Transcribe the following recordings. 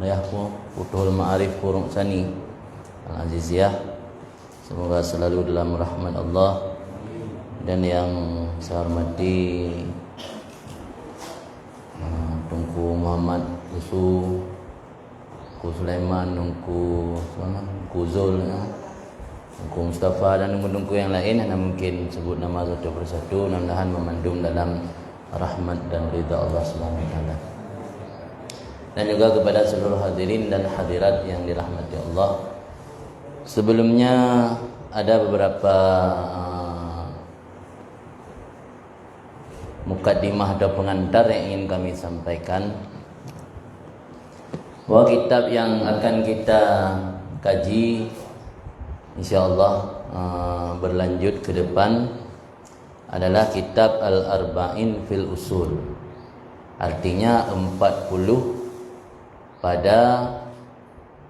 Ayahku Futuhul Ma'arif Furung Sani Al-Aziziyah, semoga selalu dalam rahmat Allah. Dan yang saya hormati Tungku Muhammad Usu, Tungku Sulaiman, Tungku Zul, Tungku Mustafa dan tungku yang lain yang mungkin sebut nama satu persatu, mudah-mudahan memandung dalam rahmat dan ridha Allah Subhanahu wa taala. Dan juga kepada seluruh hadirin dan hadirat yang dirahmati Allah. Sebelumnya ada beberapa mukaddimah atau pengantar yang ingin kami sampaikan. Bahwa kitab yang akan kita kaji insyaallah berlanjut ke depan adalah kitab Al-Arba'in fil Usul. Artinya 40 pada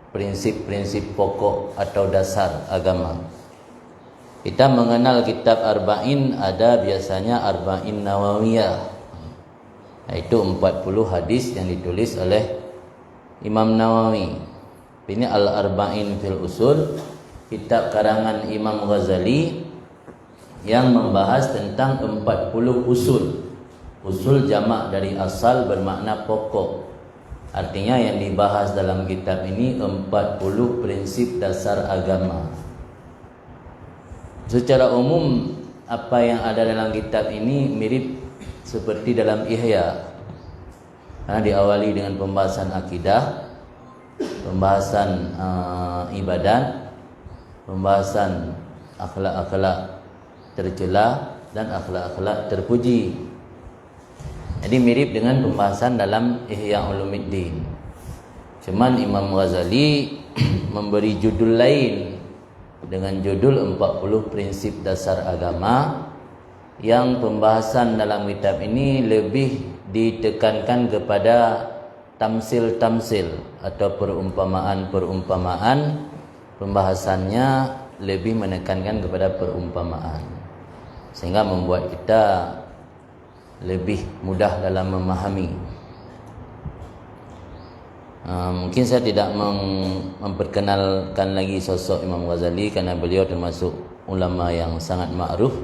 prinsip-prinsip pokok atau dasar agama. Kita mengenal kitab Arba'in, ada biasanya Arba'in Nawawiyah, yaitu 40 hadis yang ditulis oleh Imam Nawawi. Ini Al-Arba'in fil Usul, kitab karangan Imam Ghazali yang membahas tentang 40 usul. Usul jamak dari asal bermakna pokok. Artinya yang dibahas dalam kitab ini 40 prinsip dasar agama. Secara umum apa yang ada dalam kitab ini mirip seperti dalam Ihya. Karena diawali dengan pembahasan akidah, pembahasan ibadat, pembahasan akhlak-akhlak tercela dan akhlak-akhlak terpuji. Jadi mirip dengan pembahasan dalam Ihya Ulumuddin. Cuman Imam Ghazali memberi judul lain dengan judul 40 prinsip dasar agama, yang pembahasan dalam kitab ini lebih ditekankan kepada tamsil-tamsil atau perumpamaan-perumpamaan. Pembahasannya lebih menekankan kepada perumpamaan, sehingga membuat kita lebih mudah dalam memahami. Mungkin saya tidak memperkenalkan lagi sosok Imam Ghazali karena beliau termasuk ulama yang sangat ma'ruf,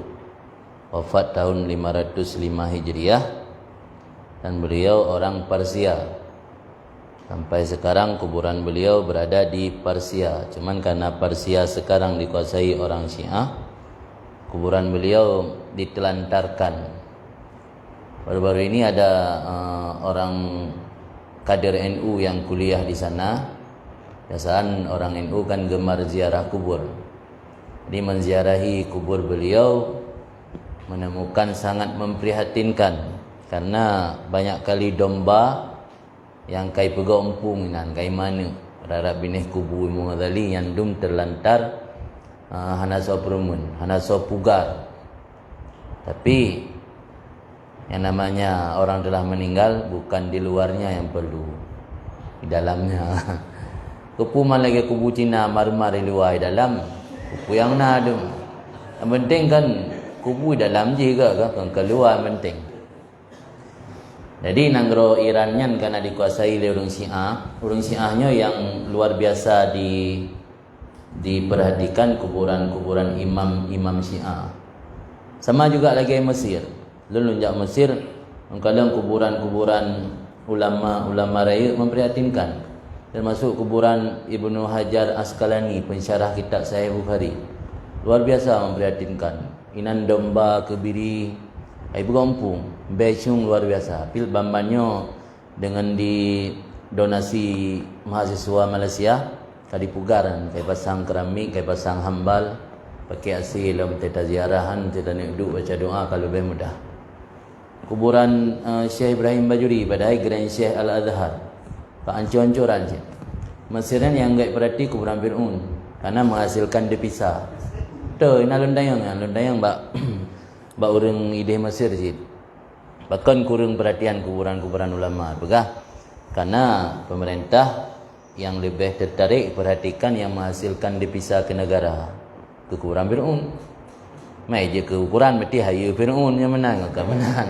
wafat tahun 505 Hijriah, dan beliau orang Persia. Sampai sekarang kuburan beliau berada di Persia. Cuman karena Persia sekarang dikuasai orang Syiah, kuburan beliau ditelantarkan. Baru-baru ini ada orang kader NU yang kuliah di sana. Biasaan orang NU kan gemar ziarah kubur. Jadi menziarahi kubur beliau menemukan sangat memprihatinkan, karena banyak kali domba yang kai pegau empung nan kai mana berharap binih kubu Imam Ghazali yang dum terlantar hana so perumun, hana so pugar. Tapi yang namanya orang telah meninggal bukan di luarnya yang perlu, di dalamnya. Kupu man lagi kubu Cina mar-mar di luar, di dalam kupu yang nadum. Yang penting kan kubu dalam juga kan, keluar penting. Jadi nanggro Irannya karena dikuasai oleh orang Syiah. Orang Syiahnya yang luar biasa diperhatikan kuburan-kuburan imam Syiah. Sama juga lagi Mesir. Lalu jak Mesir, kadang kuburan-kuburan ulama raya memprihatinkan. Termasuk kuburan Ibnu Hajar Asqalani, pensyarah kitab Sahih Bukhari. Luar biasa memprihatinkan. Inan domba kebiri, bergompung, becung luar biasa. Pil bambannya dengan di donasi mahasiswa Malaysia, kali pugaran, kayak pasang keramik, kayak pasang hambal, pakai hasil dalam teta ziarahan, teta duduk baca doa kalau lebih mudah. Kuburan Syekh Ibrahim Bajuri pada Grand Syekh Al-Azhar, kehancur-hancuran je. Mesirnya yang enggak berarti kuburan Fir'aun karena menghasilkan devisa. Tu ina lundayang bak bak urang ide Mesir je. Bahkan kurang perhatian kuburan-kuburan ulama, begah. Karena pemerintah yang lebih tertarik perhatikan yang menghasilkan devisa ke negara, ke kuburan Fir'aun. Mai je ke ukuran mesti hayu Fir'aun yang menang, akan menang.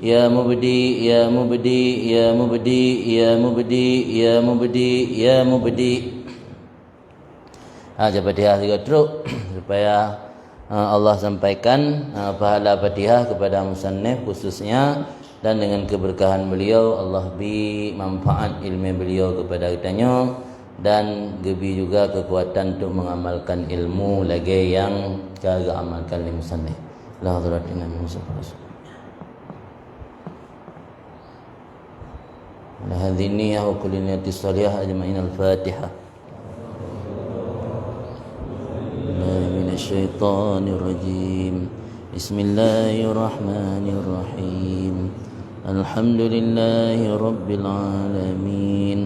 يا مبدي يا مبدي يا مبدي يا مبدي يا مبدي يا مبدي. Fatihah 3 truk supaya Allah sampaikan pahala Fatihah kepada musannif khususnya, dan dengan keberkahan beliau Allah bi manfaat ilmu beliau kepada kitanya, dan gebi juga kekuatan untuk mengamalkan ilmu lagi yang jaga amalkan ilmu musannif. La hadratina min safar. La hadhihi wa kulli niyatis salihah ajma'in al-Fatihah. الشيطان الرجيم بسم الله الرحمن الرحيم الحمد لله رب العالمين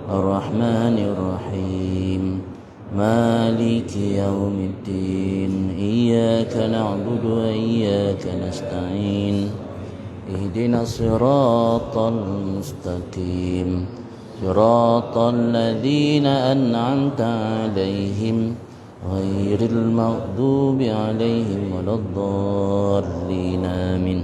الرحمن الرحيم مالك يوم الدين إياك نعبد وإياك نستعين اهدنا الصراط المستقيم صراط الذين أنعمت عليهم غير المغضوب عليهم ولا الضالين آمين.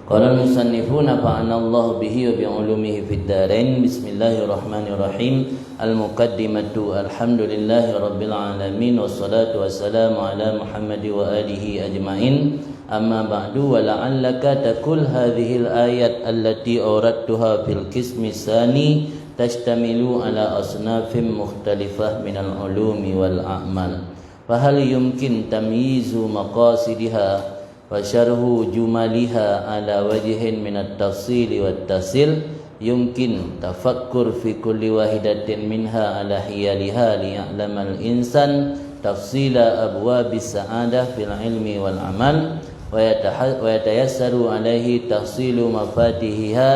قال المصنفون فعنا الله به وبعلومه في الدارين. بسم الله الرحمن الرحيم. المقدمة الحمد لله رب العالمين والصلاة والسلام على محمد وآله أجمعين. أما بعد ولعلك تقول هذه الآيات التي أوردتها في القسم الثاني تشتمل على أصناف مختلفة من العلوم والأعمال، فهل يمكن تمييز مقاصدها وشرح جملها على وجه من التفصيل والتفصيل؟ يمكن تفكر في كل واحدة منها على حيالها ليعلم الإنسان تفصيل أبواب السعادة في العلم والعمل، ويتيسر عليه تحصيل مفاتيحها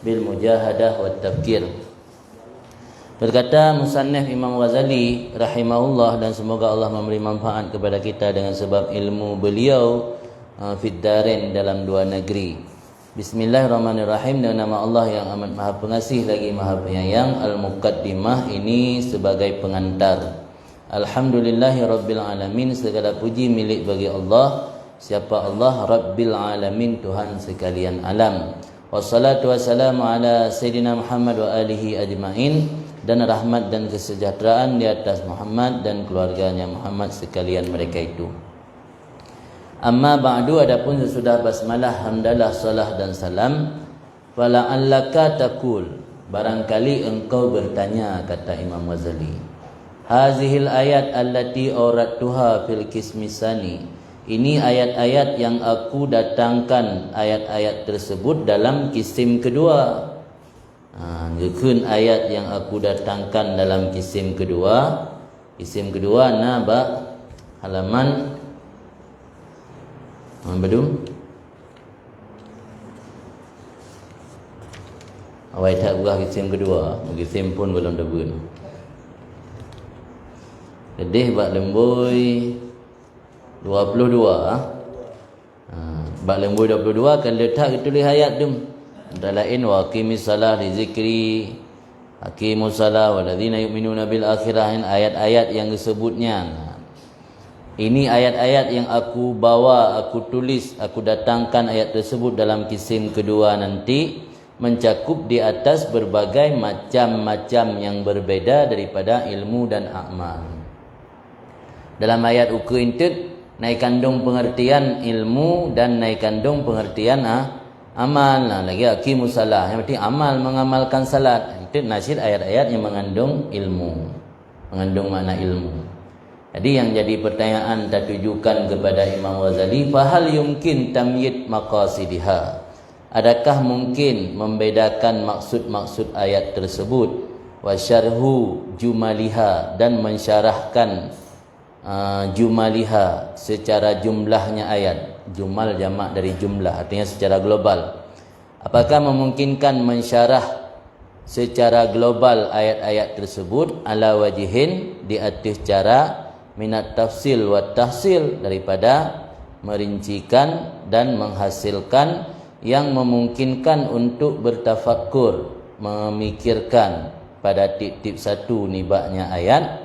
بالمجاهدة والتفكير. Berkata musannif Imam Ghazali rahimahullah, dan semoga Allah memberi manfaat kepada kita dengan sebab ilmu beliau fid darain, dalam dua negeri. Bismillahirrahmanirrahim. Dengan nama Allah yang amat maha pengasih lagi maha penyayang. Al-Muqaddimah ini sebagai pengantar. Alhamdulillahi Rabbil Alamin. Segala puji milik bagi Allah. Siapa Allah? Rabbil Alamin, Tuhan sekalian alam. Wassalatu wassalamu ala Sayyidina Muhammad wa alihi ajma'in. Dan rahmat dan kesejahteraan di atas Muhammad dan keluarganya Muhammad sekalian mereka itu. Amma ba'du, adapun sesudah basmalah, hamdalah, salah dan salam. Fala'allaka taqul, barangkali engkau bertanya, kata Imam Ghazali, hazihil ayat allati auradtuha fil qismisani, ini ayat-ayat yang aku datangkan ayat-ayat tersebut dalam kisim kedua. Jekun ayat yang aku datangkan dalam kisim kedua. Kisim kedua naba halaman bedum. Awai tak buah kisim kedua, kisim pun belum debun. Dedih bak lembui 22. Bak lembui 22 kan letak tulis ayat tu. Antara lain wa aqimis salah li zikri, aqimus salah walladzina yu'minuna bil akhirah, ayat-ayat yang disebutnya. Ini ayat-ayat yang aku bawa, aku tulis, aku datangkan ayat tersebut dalam kisim kedua nanti, mencakup di atas berbagai macam-macam yang berbeza daripada ilmu dan amal. Dalam ayat uku intut naik kandung pengertian ilmu dan naik kandung pengertian amal. Lagi aqimus salah, yang penting amal, mengamalkan salat. Itu nasyid ayat-ayat yang mengandung ilmu, mengandung makna ilmu. Jadi yang jadi pertanyaan tertujukan kepada Imam Ghazali, fahal yumkin tamyid maqasidiha, adakah mungkin membedakan maksud-maksud ayat tersebut, wa syarhu jumaliha, dan mensyarahkan jumaliha secara jumlahnya ayat. Jumal jamak dari jumlah, artinya secara global. Apakah memungkinkan mensyarah secara global ayat-ayat tersebut ala wajihin, di atas cara minat tafsil wa tahsil, daripada merincikan dan menghasilkan, yang memungkinkan untuk bertafakkur, memikirkan pada tip-tip satu nibaknya ayat,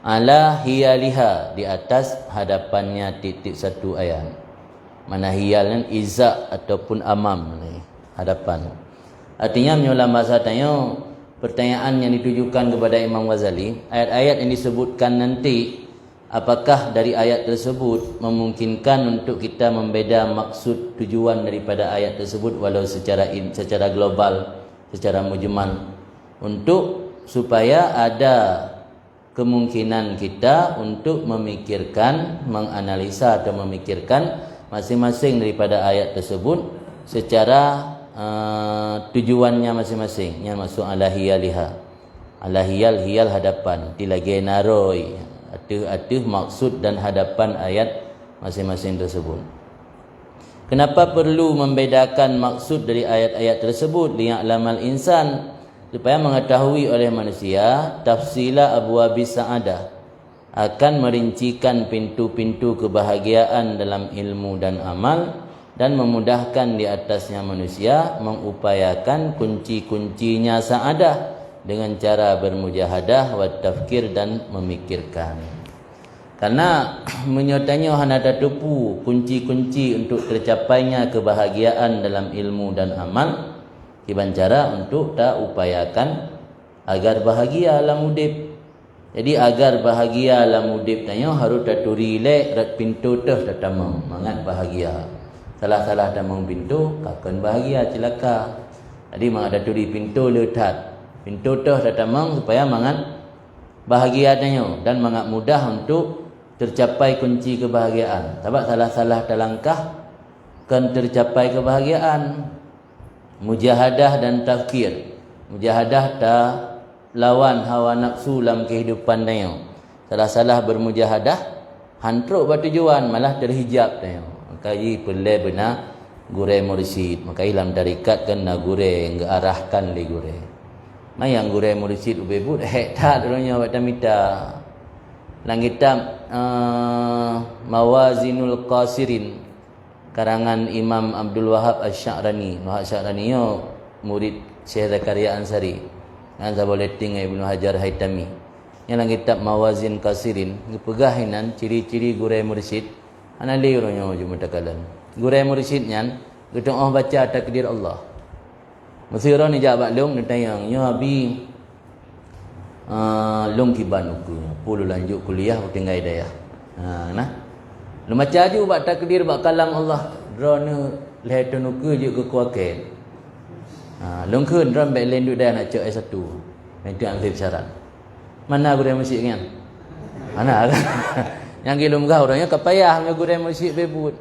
ala hiyaliha, di atas hadapannya titik satu ayat. Mana hiyal kan iza ataupun amam ni, hadapan. Artinya menyolam bahasa tanya, pertanyaan yang ditujukan kepada Imam Ghazali, ayat-ayat yang disebutkan nanti, apakah dari ayat tersebut memungkinkan untuk kita membeda maksud tujuan daripada ayat tersebut walau secara global, secara mujmal, untuk supaya ada kemungkinan kita untuk memikirkan, menganalisa atau memikirkan masing-masing daripada ayat tersebut secara tujuannya masing-masing. Yang masuk ala hiyaliha, ala hiyal hadapan, tilagi naroi atuh maksud dan hadapan ayat masing-masing tersebut. Kenapa perlu membedakan maksud dari ayat-ayat tersebut? Liya'lamal insan, supaya mengetahui oleh manusia tafsila abwabis sa'adah, akan merincikan pintu-pintu kebahagiaan dalam ilmu dan amal, dan memudahkan di atasnya manusia mengupayakan kunci-kuncinya sa'adah dengan cara bermujahadah wa tafkir dan memikirkan. Karena menyertanya hanada tupu kunci-kunci untuk tercapainya kebahagiaan dalam ilmu dan amal, dengan cara untuk tak upayakan agar bahagia dalam udip. Jadi agar bahagia dalam udip tanya harus taturi lek rat pintu teh tatamang mangat bahagia. Salah-salah tamang pintu kakan bahagia celaka. Jadi mang ada turi pintu letat. Pintu teh tatamang supaya mangat bahagia tanya dan mangat mudah untuk tercapai kunci kebahagiaan. Sebab salah-salah talangkah kan tercapai kebahagiaan. Mujahadah dan tafkir. Mujahadah ta lawan hawa nafsu dalam kehidupan dia. Salah-salah bermujahadah hantruk bertujuan malah terhijab dia. Maka ia pelai benar gure mursyid. Maka dalam tarikat kan na gure yang arahkan li gure. Mayang gure mursyid ubebut tak orangnya buat tamita. Dalam kitab Mawazinul Qasirin karangan Imam Abdul Wahab Asy-Sya'rani. Wahab Asy-Sya'rani murid Syekh Zakaria Ansari. Yang saya boleh tinggal Ibnu Hajar Haitami. Yang dalam kitab Mawazin Qasirin, pegahinan ciri-ciri gurai mursyid. Anali orangnya cuma takalan. Gurai mursyidnya kita baca takdir Allah. Mesti orang ni jawab long dia tanya, "Ya abi long kiban uku. Pulu lanjut kuliah tinggal hidayah." Nah. Lu baca je buat takdir buat kalam Allah. Drone lehetun uku je ke kuaket. Long kun drum back lenduk dah nak cek S1. Itu ambil syarat. Mana gurau masjid kan? Mana kan? Yang gilum gah orangnya kepayah punya gurau masjid bebut.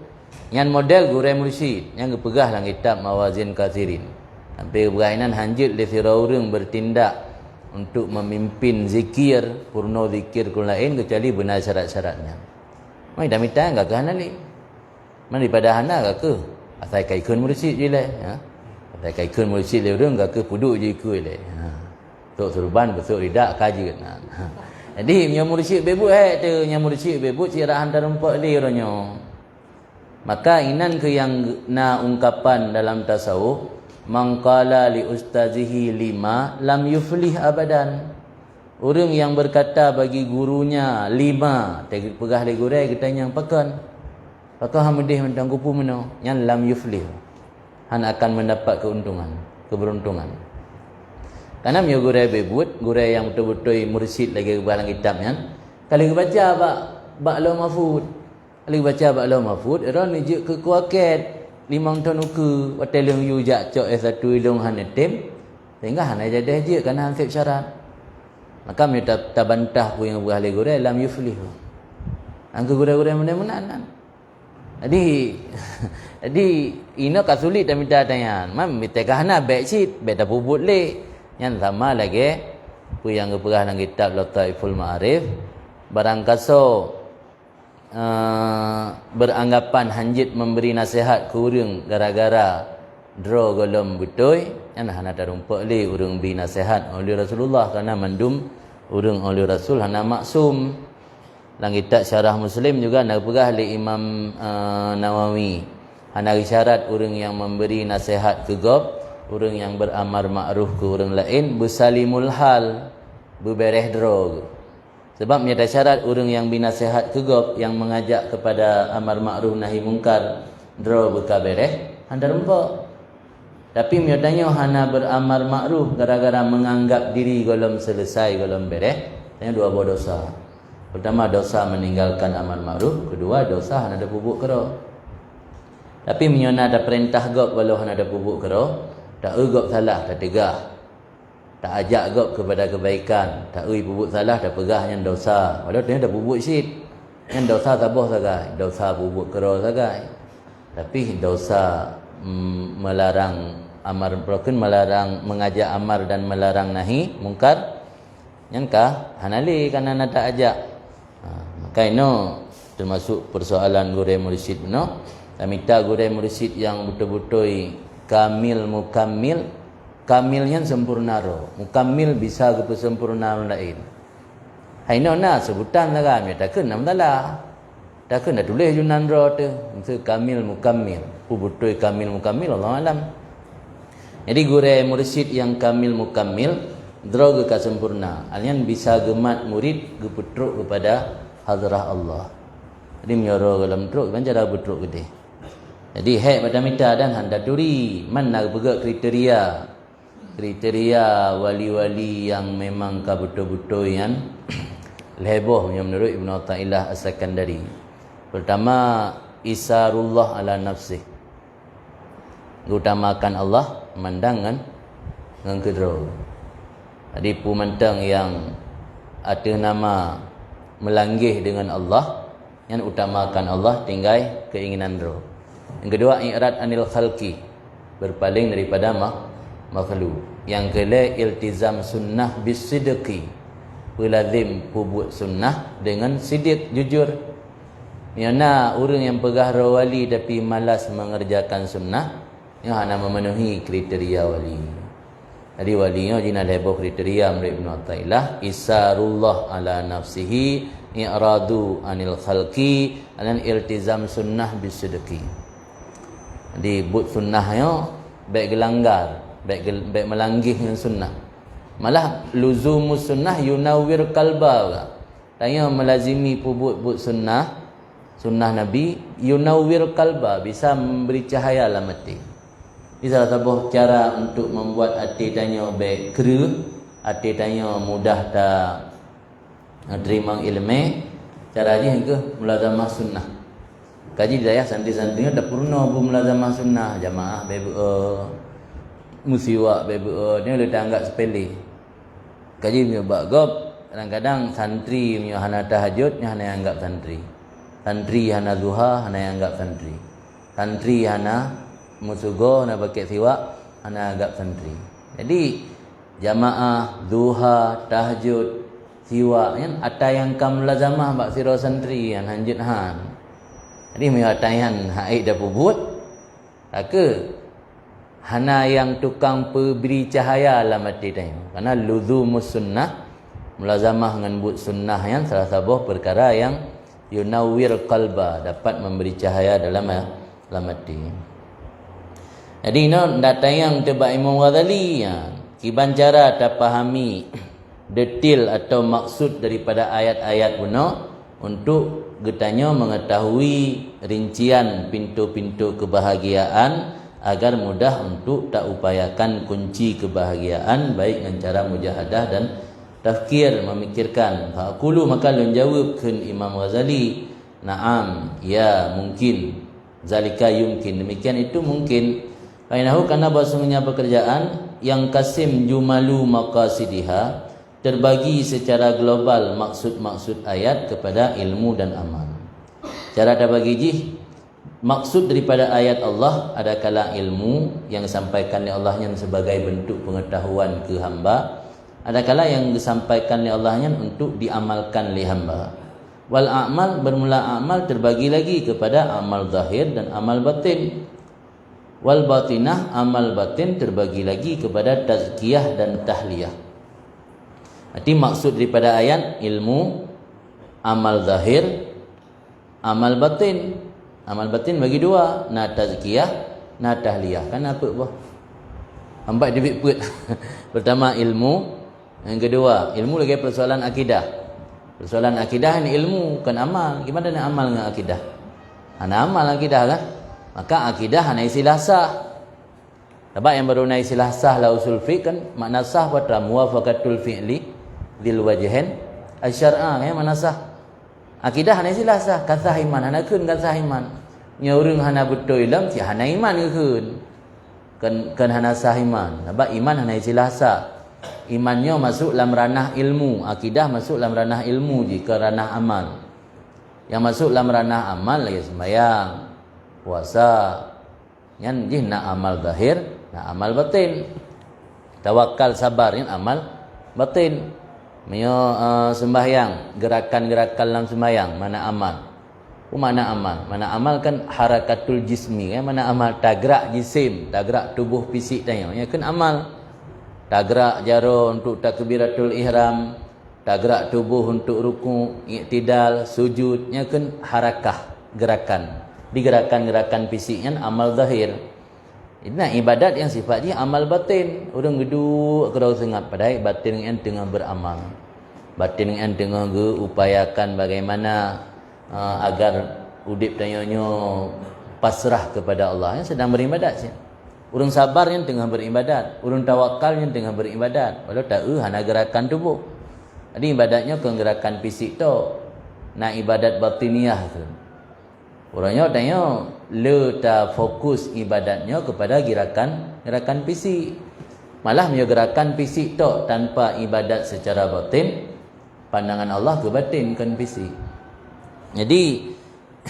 Yang model gurau masjid yang kepegah dalam kitab Mawazin Qasirin. Sampai berkaitan hanjit li orang bertindak untuk memimpin zikir, purno zikir kul lain kecuali benar syarat-syaratnya. Mai dah minta enggak ke hanali. Mana daripada hana enggak ke? Asal kaikun masjid je lah, ya. Asal kaikun masjid le orang enggak ke puduk je ke le. Tok surban besok ridak kaji kan. Jadi nya mursyid bebut tu, nya mursyid bebut cira hantar empat li orangnya. Maka inan ke yang na ungkapan dalam tasawuf, mangqala li ustazihi lima lam yuflih abadan. Orang yang berkata bagi gurunya lima, pegah le guru kita yang pakan. Pakan hamdih mentang kupu meno, yang lam yuflih. Han akan mendapat keuntungan, keberuntungan. Karena dia guru bebut, guru yang betul-betul mursyid lagi dalam kitabnya. Kalau baca bak law mahfud, kalau baca bak law mahfud, orang menuju ke kuaket 5 tahun uku, hotel yang yujak cok S1 ilung han etim, sehingga han jadi je kan han syarat. Maka dia tak bantah pun yang berahli guru lam yuflih. Angka guru-guru mana-mana. Jadi ina kasulit dah minta tanya. Mam minta kahana baik sit, baik dah bubut le. Yang sama lagi apa yang keperah dalam kitab Lataiful Ma'arif, barang kaso beranggapan hanjit memberi nasihat ke orang gara-gara draw golom betul, yang hana terumpak li orang beri nasihat oleh Rasulullah kerana mandum orang oleh Rasul hana maksum. Dalam kitab Syarah Muslim juga nak perah li Imam Nawawi, hana isyarat orang yang memberi nasihat ke gob, orang yang beramar ma'ruf ke orang lain bersalimul hal, berbereh drog. Sebab ada syarat orang yang binasihat ke gob, yang mengajak kepada amar ma'ruf nahi mungkar, dro buka bereh handa rempok. Tapi mio tanya hana beramal ma'ruf gara-gara menganggap diri golom selesai golom bereh, tanya dua buah dosa. Pertama dosa meninggalkan amal ma'ruf, kedua dosa hana ada bubuk kero. Tapi mio ada perintah gop walau hana ada bubuk kero, tak gop salah, tak tegah. Tak ajak gop kepada kebaikan, tak bubuk salah, tak pegah yang dosa. Walau tanya ada bubuk syit. Yang dosa tabuh sagai, dosa bubuk kero sagai. Tapi dosa melarang amar broken, melarang mengajak amar dan melarang nahi mungkar nyangka hanali kana nata ajak. Maka ino termasuk persoalan gure mursyid no. Minta gure mursyid yang betul-betul kamil mukammil, kamilnya sempurna ro. Mukammil bisa ke sempurna lain. Hai no na sebutan lah kami takkan nam dalah. Takkan dah tulis junan ro tu. Itu kamil mukammil. Betul kamil mukammil Allah alam. Jadi gure mursyid yang kamil mukammil droga ka sempurna. Alian bisa gemat murid gepetruk kepada hadrah Allah. Jadi menyoro dalam truk kan cara betruk gede. Jadi hak pada mita dan handa duri mana bega kriteria wali-wali yang memang ka betul-betul yang leboh yang menurut Ibnu Athaillah As-Sakandari. Pertama isarullah ala nafsih. Utamakan Allah mandangan dengan kedua. Jadi pumantang yang ada nama melanggih dengan Allah, yang utamakan Allah tinggal keinginan roh. Yang kedua i'rad anil khalqi, berpaling daripada makhluk. Yang kedua iltizam sunnah bisidqi, pelazim pubut sunnah dengan sidik jujur. Yana orang yang pegah roh wali tapi malas mengerjakan sunnah, yang hanya memenuhi kriteria wali. Jadi walinya jina leboh kriteria menurut Ibnu Athaillah, isarullah ala nafsihi, i'radu anil khalqi, dan iltizam sunnah bisidqi. Jadi but sunnahnya baik gelanggar, baik melanggih dengan sunnah. Malah luzumus sunnah yunawwir qalba. Tanya melazimi but sunnah Nabi yunawwir qalba, bisa memberi cahaya dalam hati. Ini salah satu cara untuk membuat hati tanya baik kera, hati tanya mudah tak terima ilmu. Caranya ke mulazamah sunnah. Kaji daya santri-santrinya tak purna pun mulazamah sunnah, jamaah BBA, musiwak BBA, dia boleh anggap sepele. Kaji punya bagop, kadang-kadang santri punya hana tahajud, hana yang anggap santri. Santri hana duha, hana yang anggap santri. Santri hana musugo nak pakai siwak anak agak santri. Jadi jamaah duha tahajud siwak kan ada yang kam lazamah bak sira santri yang hanjut han. Jadi mi atayan haid dah pubut tak ke hana yang tukang pemberi cahaya dalam hati tanya. Karena luzumus sunnah mulazamah dengan but sunnah yang salah satu perkara yang yunawwir qalba, dapat memberi cahaya dalam hati. Jadi no datang yang tebak Imam Ghazali ya. Kiban cara tak pahami detail atau maksud daripada ayat-ayat kuno untuk getanya mengetahui rincian pintu-pintu kebahagiaan agar mudah untuk tak upayakan kunci kebahagiaan baik dengan cara mujahadah dan tafkir, memikirkan. Faqulu maka lun jawabkan Imam Ghazali, na'am, ya mungkin, zalika yumkin, demikian itu mungkin. Fainahu karena bahasanya pekerjaan yang kasim jumalu maqasidiha, terbagi secara global maksud-maksud ayat kepada ilmu dan amal. Cara terbagi jih, maksud daripada ayat Allah adalah ilmu yang disampaikan oleh Allah yang sebagai bentuk pengetahuan ke hamba, adakala yang disampaikan oleh Allah yang untuk diamalkan oleh hamba. Wal a'mal, bermula amal terbagi lagi kepada amal zahir dan amal batin. Wal batinah, amal batin terbagi lagi kepada tazkiyah dan tahliyah. Jadi maksud daripada ayat ilmu, amal zahir, amal batin. Amal batin bagi dua, na tazkiyah, na tahliyah. Kan apa bah? Empat debit put. Pertama ilmu, yang kedua ilmu lagi persoalan akidah. Persoalan akidah ni ilmu bukan amal. Gimana nak amal dengan akidah? Ana amal akidah kan? Maka akidah hana istilah sah. Sebab yang baru na istilah sah la usul fiqh kan makna sah pada muwafaqatul fi'li dzil wajhain asy-syar'a ya makna sah. Akidah hana istilah sah kasah iman hana keun kasah iman. Nya urang hana betul ilm ti hana iman keun. Kan hana sah iman. Sebab iman hana istilah sah. Imannya masuk dalam ranah ilmu, akidah masuk dalam ranah ilmu jika ranah amal. Yang masuk dalam ranah amal lagi sembahyang, puasa. Yang jih nak amal zahir, nak amal batin. Tawakal sabar yang amal batin. Mio sembahyang, gerakan-gerakan dalam sembahyang mana amal? Mana amal? Mana amal kan harakatul jismi kan mana amal tagrak jisim, tagrak tubuh fisik tanya. Ya kan amal. Tagrak jaro untuk takbiratul ihram, tagrak tubuh untuk ruku, i'tidal, sujudnya kan harakah, gerakan. Di gerakan-gerakan fisiknya amal zahir. Ini ibadat yang sifatnya amal batin. Orang geduk kerau sengat padai batin yang tengah beramal. Batin yang tengah upayakan bagaimana agar udip tanyanya pasrah kepada Allah yang sedang beribadat sih. Urang sabar yang tengah beribadat, urang tawakal yang tengah beribadat. Walau tak hana gerakan tubuh. Jadi ibadatnya ke gerakan fisik tu. Nak ibadat batiniah tu. Orangnya tanya le ta fokus ibadatnya kepada gerakan fisik. Malah punya gerakan fisik tu tanpa ibadat secara batin, pandangan Allah ke batin kan fisik. Jadi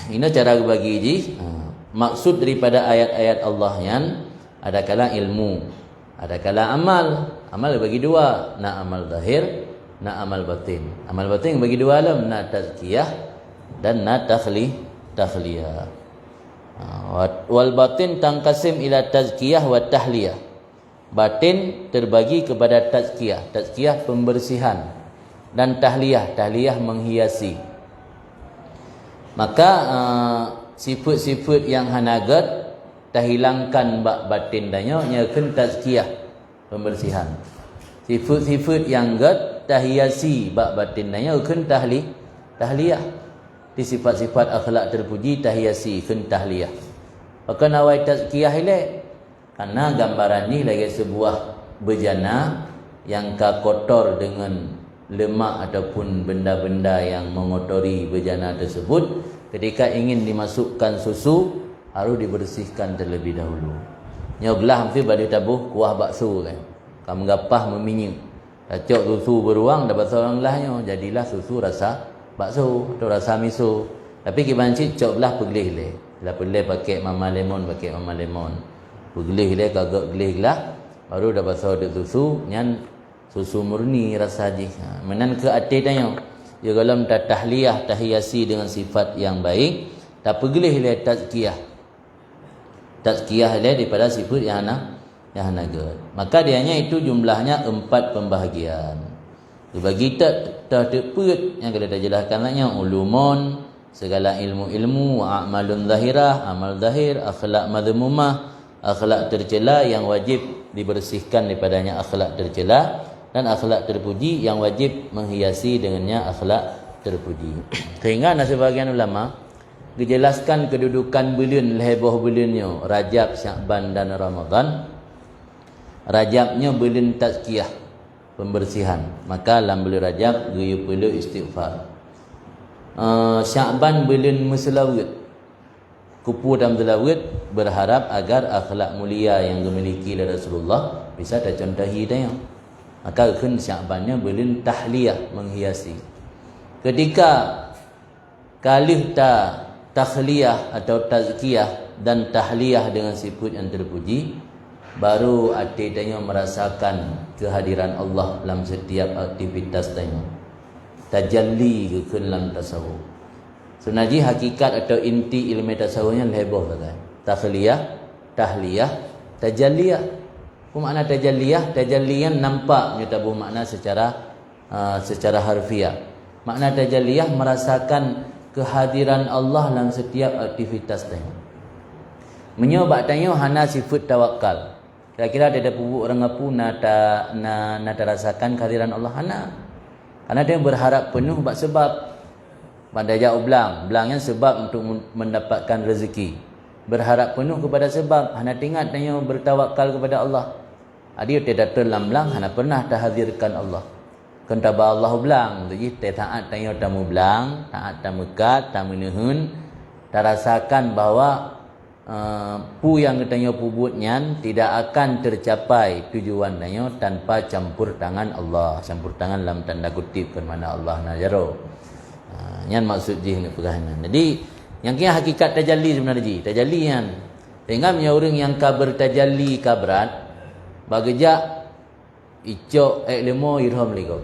ini cara bagi ji. Maksud daripada ayat-ayat Allah yang ada kala ilmu, ada kala amal. Amal bagi dua, nak amal zahir, nak amal batin. Amal batin bagi dua alam, nak tazkiyah dan nak takhliyah. Wal batin tangkasim ila tazkiyah wa tahliyah. Batin terbagi kepada tazkiyah, tazkiyah pembersihan, dan tahliyah, tahliyah menghiasi. Maka sifat-sifat yang hanagat tahilangkan bak batin danyo nyakeun tazkiyah pembersihan. Sifat-sifat yang gad tahiasi bak batin danyo keun tahliyah. Di sifat-sifat akhlak terpuji tahiasi keun tahliyah. Maka nawai tazkiyah ile karena gambaran ni lagi sebuah bejana yang kotor dengan lemak ataupun benda-benda yang mengotori bejana tersebut. Ketika ingin dimasukkan susu harus dibersihkan terlebih dahulu. Nyobelah hampir pada tabuh kuah bakso kan. Kamu gapah meminyak. Tacok susu beruang dapat seorang lahnya. Jadilah susu rasa bakso atau rasa miso. Tapi kibancik cok belah pegelih le. Bila pegelih pakai mama lemon, pakai mama lemon. Pegelih le kagak gelih lah. Baru dapat seorang susu nyan susu murni rasa jih. Menan ke ati tanya. Ya kalau tahliyah tahiyasi dengan sifat yang baik. Tak pegelih le tazkiyah. Tazkiyah daripada sifat yang hana gad. Maka dianya itu jumlahnya 4 pembahagian. Dibagi tak teput yang kita dah jelaskan lagi ulumun, segala ilmu-ilmu, wa a'malun zahirah, amal zahir, akhlak madhmumah, akhlak tercela yang wajib dibersihkan daripadanya akhlak tercela, dan akhlak terpuji yang wajib menghiasi dengannya akhlak terpuji. Sehingga sebagian ulama dijelaskan kedudukan bulan leheboh bulannya Rajab, Syakban dan Ramadan. Rajabnya bulan tazkiyah, pembersihan. Maka dalam bulan Rajab geyu perlu istighfar. Syakban bulan muslawat. Kupu dalam selawat berharap agar akhlak mulia yang dimiliki oleh Rasulullah bisa tercontohi dia. Maka kan Syakbannya bulan tahliyah, menghiasi. Ketika kalih takhliyah atau tazkiyah dan tahliyah dengan sifat yang terpuji, baru hati tanya merasakan kehadiran Allah dalam setiap aktivitas tanya. Tajalli ke dalam tasawuf. Sebenarnya hakikat atau inti ilmu tasawufnya lebih kan. Takhliyah, tahliyah, tajalliyah. Apa makna tajalliyah? Tajalliyan nampak tabuh makna secara harfiah. Makna tajalliyah merasakan kehadiran Allah dalam setiap aktivitas tanya. Menyobak tanya hana sifat tawakal. Kira-kira ada pupuk orang apa nak rasakan kehadiran Allah hana. Karena dia berharap penuh sebab pada jauh belangnya sebab untuk mendapatkan rezeki. berharap penuh kepada sebab, hana tingat tanyo bertawakal kepada Allah. Adio tidak terlamlang hana pernah tahadzirkan Allah. Kentaba Allah belang, jadi taat tanyo tamu belang, taat tamu kat, tamu nuhun, tarasakan bahawa pu yang tanyo pubutnya tidak akan tercapai tujuan tanyo tanpa campur tangan Allah. Campur tangan dalam tanda kutip bermakna Allah najaro. Yang maksud jih ni perkahanan. Jadi yang kira hakikat tajalli sebenarnya ji. Tajalli kan. Tengah punya orang yang kabar tajalli kabrat bagejak icok lemo irham ligo.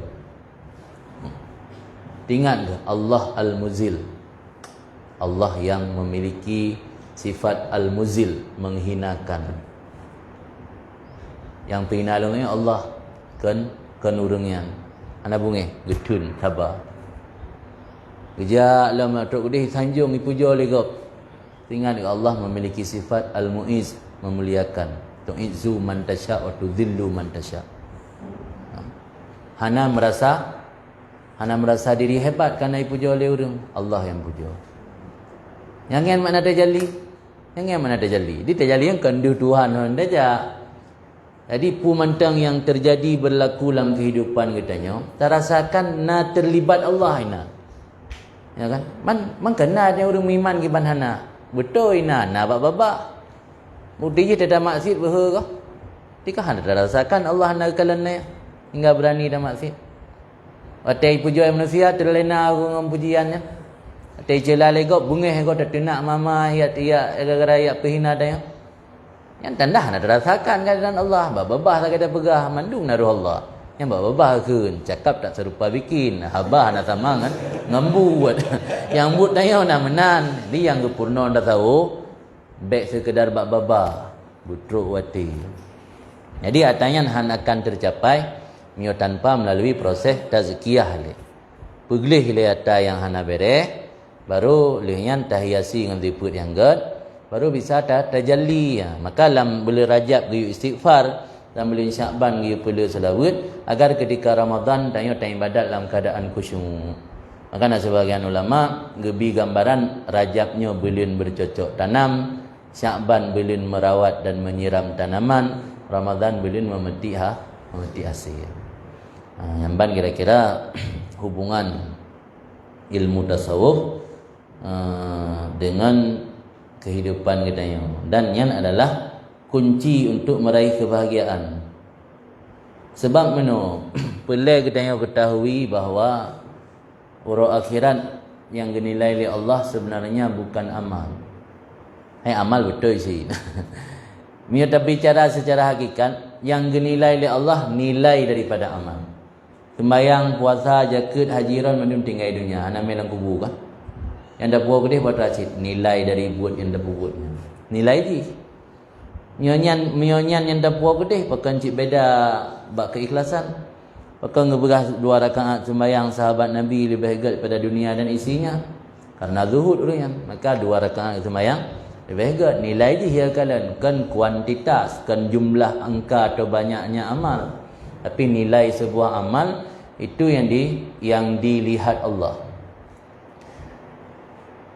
Ingat ke Allah Al-Muzil. Allah yang memiliki sifat Al-Muzil, menghinakan. Yang penghina Allah kan urangnya. Ana bunge getun sabar. Kerja lama tok gede sanjung dipuja ligo. Ingat Allah memiliki sifat Al-Mu'iz, memuliakan. Tu'izzu man tasya wa tudhillu man tasya. Hana merasa diri hebat kerana dipuja oleh orang. Allah yang puja. Yang kan makna tajalli? Yang kan makna tajalli? Di tajalli yang kendu Tuhan hendak aja. Jadi pemantang yang terjadi berlaku dalam kehidupan katanya, terasakan na terlibat Allah ina. Ya kan? Man kena ada orang iman kiban hana. Betul ina na baba. Mudi je tidak maksiat berhe kah? Tika hana terasakan Allah na kalana hingga berani dah maksiat. Atai pujian manusia terlena dengan pujiannya. Atai celal legok bungeh kau tertenak mama ayat gara-gara ayat pehina dah. Yang tanda nak terasakan keadaan Allah. Babah tak kata pegah mandung naruh Allah. Yang babah keun cakap tak serupa bikin. Habah nak sama kan ngambu buat. Yang but tanya nak menan. Dia yang kepurna dah tahu. Baik sekedar babah butruk wati. Jadi atanya han akan tercapai mio tanpa melalui proses tazkiyah le. Peglih le ata yang hana bere baru lehyan tahiasi dengan diput yang gad baru bisa tajalli ya. Maka dalam bulan Rajab giyu istighfar, dalam bulan Syaban giyu perlu selawat agar ketika Ramadan tanyo ibadat dalam keadaan khusyuk. Maka nak sebagian ulama gebi gambaran Rajabnya bulan bercocok tanam, Syaban bulan merawat dan menyiram tanaman, Ramadan bulan memetik hasil. Yang ban kira-kira hubungan ilmu tasawuf dengan kehidupan kita yang dan yang adalah kunci untuk meraih kebahagiaan. Sebab meno perlu kita yang ketahui bahawa urut akhirat yang dinilai oleh Allah sebenarnya bukan amal. Amal betul sih. Mia bicara secara hakikat yang dinilai oleh Allah nilai daripada amal. Sembayang, puasa, zakat, hajiran mandum tinggal dunia. Anak melang kubur kan? Yang dah buat kedih buat racid. Nilai dari buat yang dah buat. Nilai di. Mionyan yang dah buat kedih. Pakai cik beda bak keikhlasan. Pakai ngeberah 2 rakaat sembayang sahabat Nabi lebih hebat pada dunia dan isinya. Karena zuhud orang. Maka 2 rakaat sembayang lebih hebat. Nilai di ya kalian. Kan kuantitas, kan jumlah angka atau banyaknya amal. Tapi nilai sebuah amal itu yang dilihat Allah.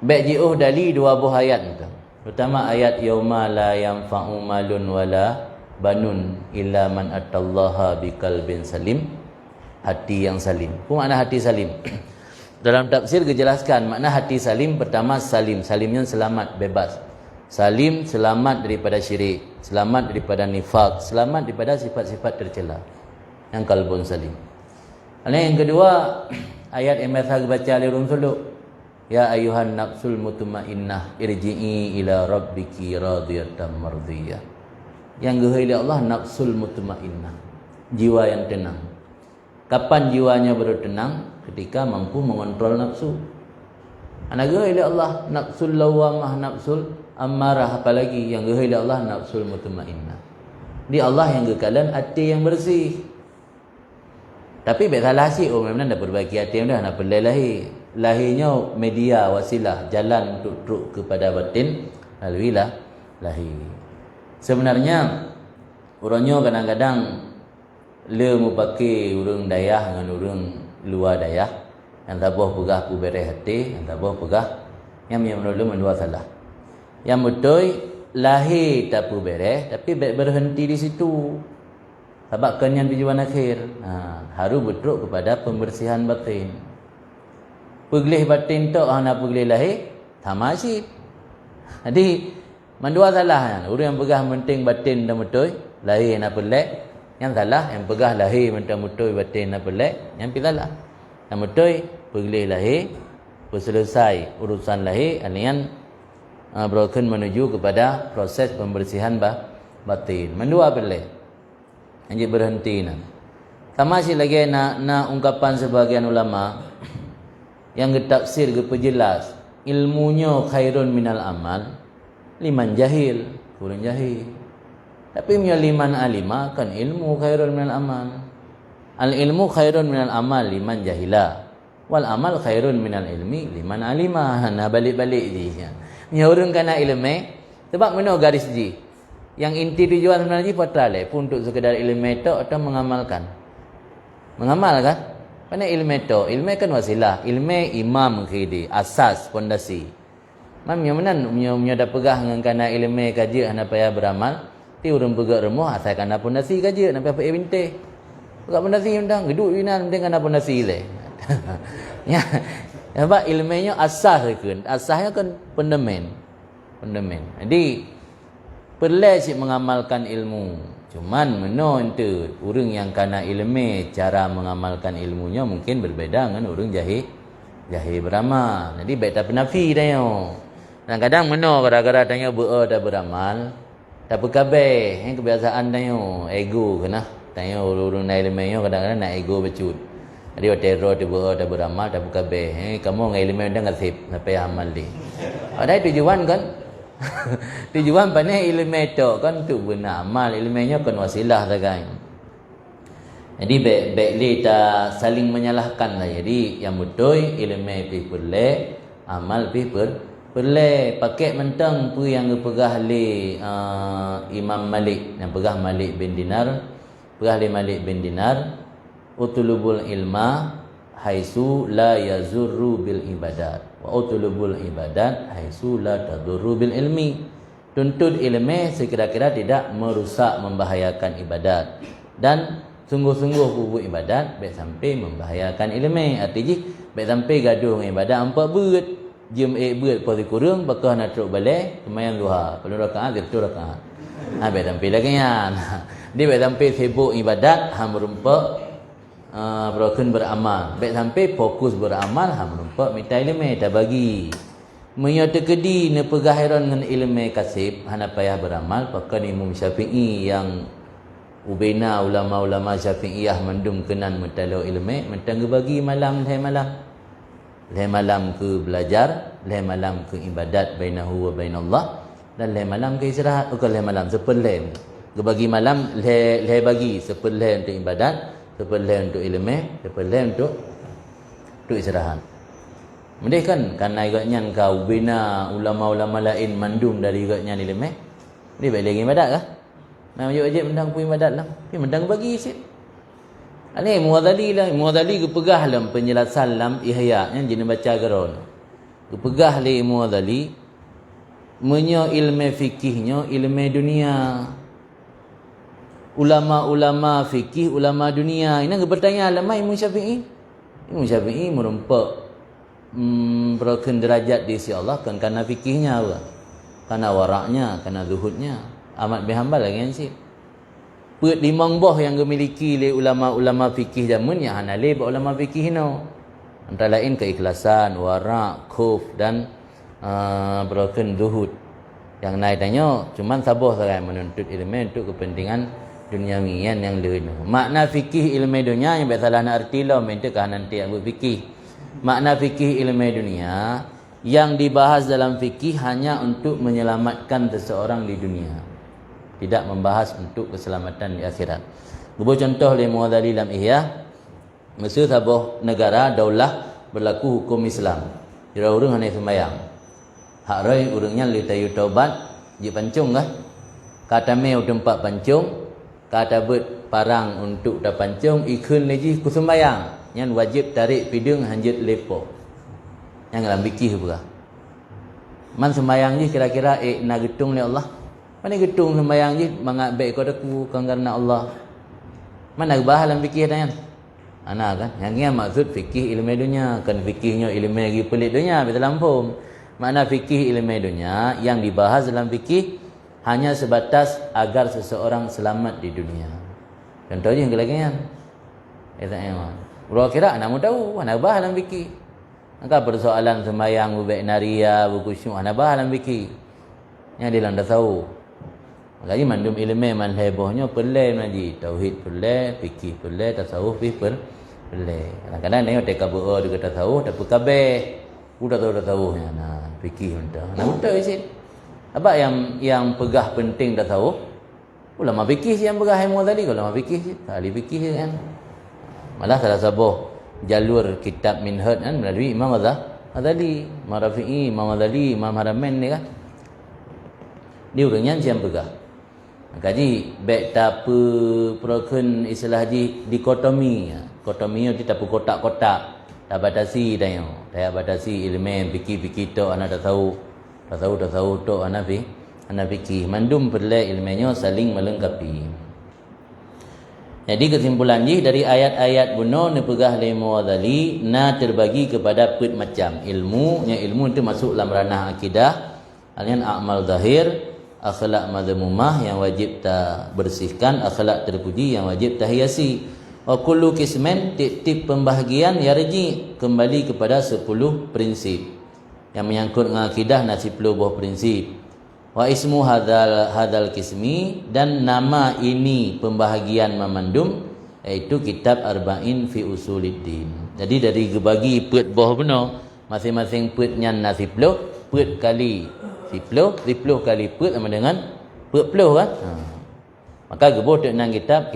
Baik jiuh dari 2 buah ayat itu. Pertama ayat yauma la yanfa'u malun wala banun illa man atallaha biqalbin salim. Hati yang salim. Apa makna hati salim? Dalam tafsir dijelaskan makna hati salim pertama salim. Salimnya selamat, bebas. Salim selamat daripada syirik, selamat daripada nifak, selamat daripada sifat-sifat tercela. Yang kalbun salim. Yang kedua ayat yang biasa baca oleh orang suluk. Ya ayuhan nafsul mutmainnah irji'i ila rabbiki radiyatan mardiyah. Yang gehai Allah nafsul mutmainnah, jiwa yang tenang. Kapan jiwanya baru tenang? Ketika mampu mengontrol nafsu. Anak gehai Allah nafsul lawamah, nafsul ammarah, apalagi yang gehai Allah nafsul mutmainnah. Di Allah yang kekalan hati yang bersih. Tapi baik salah sih, memang dah perbaiki hati dah, nak pelai lahir. Lahirnya media, wasilah, jalan untuk truk kepada batin, lalu lahir. Sebenarnya, orangnya kadang-kadang le mu pakai urang dayah dengan urang luar dayah. Yang tak boleh pegah ku beres hati, yang tak boleh pegah, yang menurut mendua salah. Yang betul lahir tak pu beres tapi baik berhenti di situ. Sebab kenyan tujuan akhir. Harus betul kepada pembersihan batin. Pergelih batin tu hana pergelih lahir tamasib. Jadi mandua salah kan. Orang yang pegah penting batin dan betul lahir nak pelak. Yang salah yang pegah lahir mentang betul batin nak pelak. Yang pi salah. Yang betul pergelih lahir selesai urusan lahir anian broken menuju kepada proses pembersihan batin. Mandua pelak. Anjir berhenti nak. Sama si lagi nak ungkapan sebagian ulama yang getaksir gepejelas ilmunya khairun minal amal liman jahil, kurang jahil. Tapi punya liman alima kan ilmu khairun minal amal. Al ilmu khairun minal amal liman jahila. Wal amal khairun minal ilmi liman alima. Nah balik-balik je. Punya orang kena ilmu sebab mana garis ji. Yang inti tujuan sebenarnya patale pun untuk sekedar ilmu itu atau mengamalkan. Mengamalkan? Mana ilmu itu? Ilmu kan wasilah. Ilmu imam kidi, asas, pondasi. Mam yang mana punya dah pegah dengan kana ilmu kaji hana payah beramal. Ti urang pegak remuh asal kana pondasi kaji nak payah binte. Pegak pondasi undang geduk winan penting kana pondasi le. Ya. Sebab ilmunya asas kan. Asasnya kan pendemen. Jadi perlu cik mengamalkan ilmu. Cuman meno ente orang yang kana ilmu cara mengamalkan ilmunya mungkin berbeza dengan orang jahil beramal. Jadi baik tak penafi dah yo. Kadang-kadang meno gara-gara tanya dah beramal tak berkabeh kebiasaan dah yo ego kena. Tanya orang naik ilmu yo kadang-kadang nak ego becut. Jadi teror dah beramal tak berkabeh. Kamu ngai ilmu dah ngasip sampai amal di. Ada tujuan kan? Tujuan pandai ilmu itu kan untuk beramal. Ilmunya kan wasilah sahaja. Jadi baik kita saling menyalahkan lah. Jadi yang betul ilmu pi perle, amal pi perle. Pakai mentang pu yang pegah li Imam Malik, yang pegah Malik bin Dinar, pegah li Malik bin Dinar, utulubul ilma haitsu la yazurru bil ibadat wa utulubul ibadat haitsu la tadurru bil ilmi. Tuntut ilmu sekira-kira tidak merusak membahayakan ibadat dan sungguh-sungguh buat ibadat baik sampai membahayakan ilmu. Artinya baik sampai gaduh dengan ibadat empat berat jam berat pasti kurang bakal nak teruk balik sembahyang duha penuh rakaat itu rakaat. Baik sampai lagi kan. Dia baik sampai sibuk ibadat merumpak broken beramal. Baik sampai fokus beramal merumpak minta ilmu tak bagi. Menyata kedi ne pegahiran dengan ilmu kasib hana payah beramal pakai Imam Syafi'i yang ubena ulama-ulama Syafi'iyah mendum kenan mentalo ilmu mentang bagi malam ke belajar, malam ke ibadat bainahu wa bainallah dan malam ke istirahat. Bukan malam sepelem. Bagi malam bagi sepelem untuk ibadat, sepelem untuk ilmu, sepelem untuk istirahat. Mendih kan karena igaknya kau bina ulama-ulama lain mandum dari igaknya ilmu. Dia baik lagi ibadat kah? Nah, wajib mendang pun ibadat lah. Tapi mendang bagi sikit. Ini Muadzali kepegah dalam penjelasan dalam Ihya yang jenis baca geron. Kepegah li Muadzali menyo ilmu fikihnya ilmu dunia. Ulama-ulama fikih, ulama dunia. Ini bertanya lama Imam Syafi'i. Imam Syafi'i merumpak broken derajat di sisi Allah kan karena fikihnya apa? Karena waraknya, karena zuhudnya. Ahmad bin Hanbal lagi kan sih. Put limang boh yang dimiliki oleh ulama-ulama fikih zaman yang hanale ulama fikih no. Antara lain keikhlasan, warak, khuf dan broken zuhud. Yang naik tanya cuman sabar saja menuntut ilmu untuk kepentingan duniawian yang lain. Makna fikih ilmu dunia yang biasalah nak arti lah minta kan nanti aku fikih. Makna fikih ilmu dunia yang dibahas dalam fikih hanya untuk menyelamatkan seseorang di dunia. Tidak membahas untuk keselamatan di akhirat. Beberapa contoh oleh Muadzali dalam Ihya. Masa sebuah negara daulah berlaku hukum Islam. Jadi orang hanya sembahyang. Hak rai orangnya li tayu taubat, je pancung kah? Kata meu tempat pancung, kata bet parang untuk dah pancung ikun lagi ku sembahyang. Yang wajib tarik pidung hanjit lepo. Yang dalam fikih pula. Man sembayang je kira-kira nak getung oleh Allah. Mana getung sembayang je mangat baik kau deku karena Allah. Mana bahas dalam fikih dah kan? Ana kan. Yang maksud fikih ilmu dunia, kan fikihnya ilmu lagi pelik dunia betul lampung. Makna fikih ilmu dunia yang dibahas dalam fikih hanya sebatas agar seseorang selamat di dunia. Contohnya yang lagi kan. Bro kira anak mau tahu, anak bahas dalam fikih. Maka persoalan sembahyang baik naria, berkhusyuk, anak bahas dalam fikih. Yang dia dah tahu. Makanya mandum ilmu man hebohnya pelai mengaji, tauhid pelai, fikih pelai, tasawuf pelai. Kadang-kadang tengok tek kabur dia kata tasawuf, tapi kabeh udah tahu nya. Nah, fikih entah. Nah, betul isi. Apa yang pegah penting tasawuf? Ulama fikih yang pegah ilmu tadi, ulama fikih, ahli fikih kan. Malah salah satu jalur kitab Minhaj kan melalui Imam Ghazali, Imam Rafi'i, Imam Ghazali, Imam Haramain ni kan. Dia orangnya yang pegah. Jadi baik tak apa perokun istilah dikotomi. Dikotomi itu tak kotak-kotak. Tak batasi dah yo. Tak batasi ilmu fikih-fikih tu anak tak tahu tu anak fikih. Mandum perle ilmunya saling melengkapi. Jadi kesimpulan dari ayat-ayat buno ni pegah lemo Ghazali na terbagi kepada pet macam ilmu. Yang ilmu itu masuk dalam ranah akidah, alian amal zahir, akhlak madhumumah yang wajib tak bersihkan, akhlak terpuji yang wajib tak hiasi. Wa kullu qismin, tip-tip pembahagian yarji kembali kepada 10 prinsip. Yang menyangkut dengan akidah nasi 10 buah prinsip. Wa ismu hadal qismi, dan nama ini pembahagian memandum iaitu kitab Arba'in fi Usuluddin. Jadi dari gebagi pet buah benar, masing-masing petnya nasi 10, pet kali 10 kali put sama dengan put puluh kan. Maka gebuh tu nang kitab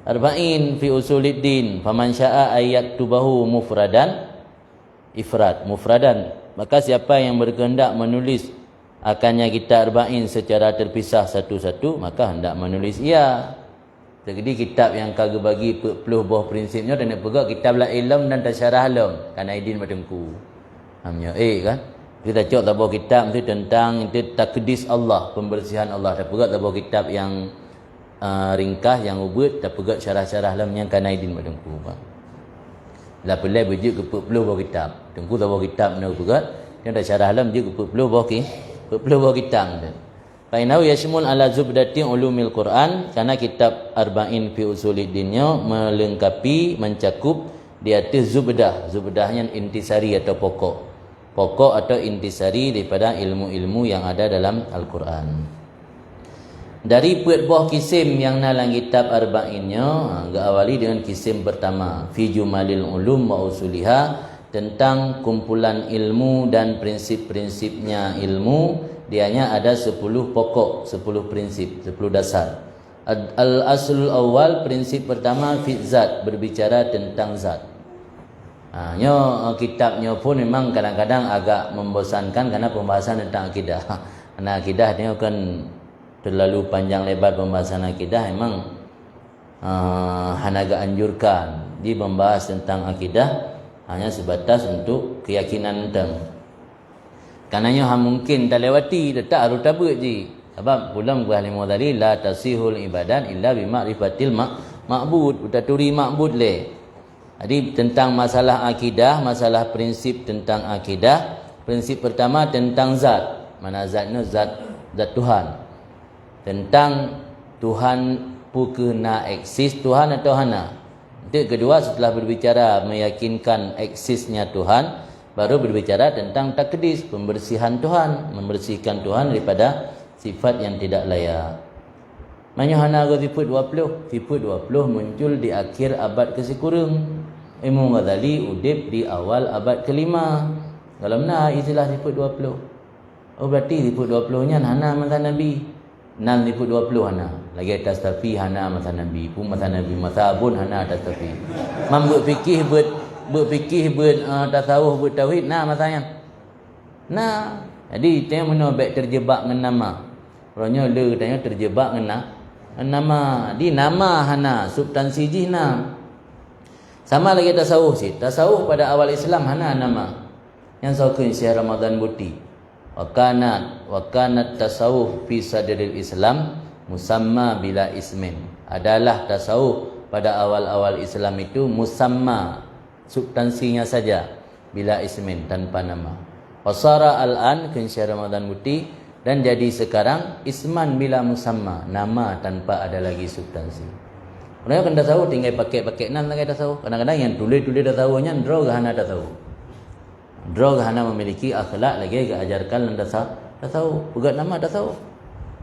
Arba'in fi Usuluddin. Faman syaa ayat tubahu mufradan mufradan. Maka siapa yang berkehendak menulis akannya kitab Arba'in secara terpisah satu-satu, maka hendak menulis ia. Jadi kitab yang kagak bagi puluh buah prinsipnya dan nak pegang kitab la ilm dan tasyarah alam kan Aidin Madengku. Namanya kan. Kita cakap tabur kitab tu tentang itu takdis Allah, pembersihan Allah. Tak pegat tabur kitab yang ringkas, yang ubud, tak pegat syarah-syarah dalam yang Kanaidin Madengku. Lah pelai berjuk ke 40 buah kitab. Tengku tabur kitab nak pegat, yang dah syarah dalam je ke 40 buah kitab tu. Fa innahu yashmul ala zubdatin ulumil Quran, karena kitab Arba'in fi Usuluddinnya melengkapi, mencakup di atas zubdah. Zubdahnya intisari atau pokok atau intisari daripada ilmu-ilmu yang ada dalam Al-Quran. Dari buah kisim yang dalam kitab Arba'innya, awali dengan kisim pertama, fi jumalil ulum wa usuliha, tentang kumpulan ilmu dan prinsip-prinsipnya ilmu. Dianya ada 10 pokok, 10 prinsip, 10 dasar. Al-aslul awal, prinsip pertama, fi zat, berbicara tentang zat. Kitabnya pun memang kadang-kadang agak membosankan karena pembahasan tentang akidah. Karena akidah ni kan terlalu panjang lebar pembahasan akidah, memang agak anjurkan dia membahas tentang akidah hanya sebatas untuk keyakinan tentang. Karenanya mungkin tak lewati tetap harus tabut je. Sebab pulang buah lima tadi la tasihul ibadat illa bi ma'rifatil ma'bud, utaturi ma'bud le. Jadi tentang masalah akidah, masalah prinsip tentang akidah. Prinsip pertama tentang zat. Mana zatnya zat Tuhan. Tentang Tuhan pukena eksis Tuhan atau hana. Itu kedua, setelah berbicara meyakinkan eksisnya Tuhan, baru berbicara tentang takdis, pembersihan Tuhan, membersihkan Tuhan daripada sifat yang tidak layak. Hana go sifat 20. Sifat 20 muncul di akhir abad ke-10. Imam Ghazali udip di awal abad ke-5. Kalau mana istilah sifat 20? Oh berarti sifat 20-nya hana masa Nabi. Nan sifat 20 hana. Lagi atas tapi hana masa Nabi. Pun masa Nabi masa pun hana atas tapi. Mam berfikih tasawuf tauhid nah masanya. Nah, jadi tengok mana baik terjebak dengan nama. Orangnya le tanya terjebak dengan nama. Di nama hana substansi jihna. Sama lagi tasawuf sih. Tasawuf pada awal Islam hana nama. Yang sokong Syekh Ramadan Buti. wa kanat tasawuf fi sadril Islam musamma bila ismin. Adalah tasawuf pada awal-awal Islam itu musamma, substansinya saja, bila ismin, tanpa nama. Wasara al-an ke Syekh Ramadan Muti, dan jadi sekarang isman bila musamma, nama tanpa ada lagi substansi. Orang kan tasawuf tinggal pakai nan lagi tasawuf. Kadang-kadang yang tulis-tulis tasawufnya draw gahana tasawuf. Draw gahana memiliki akhlak lagi keajarkan tasawuf. Pegat nama tasawuf.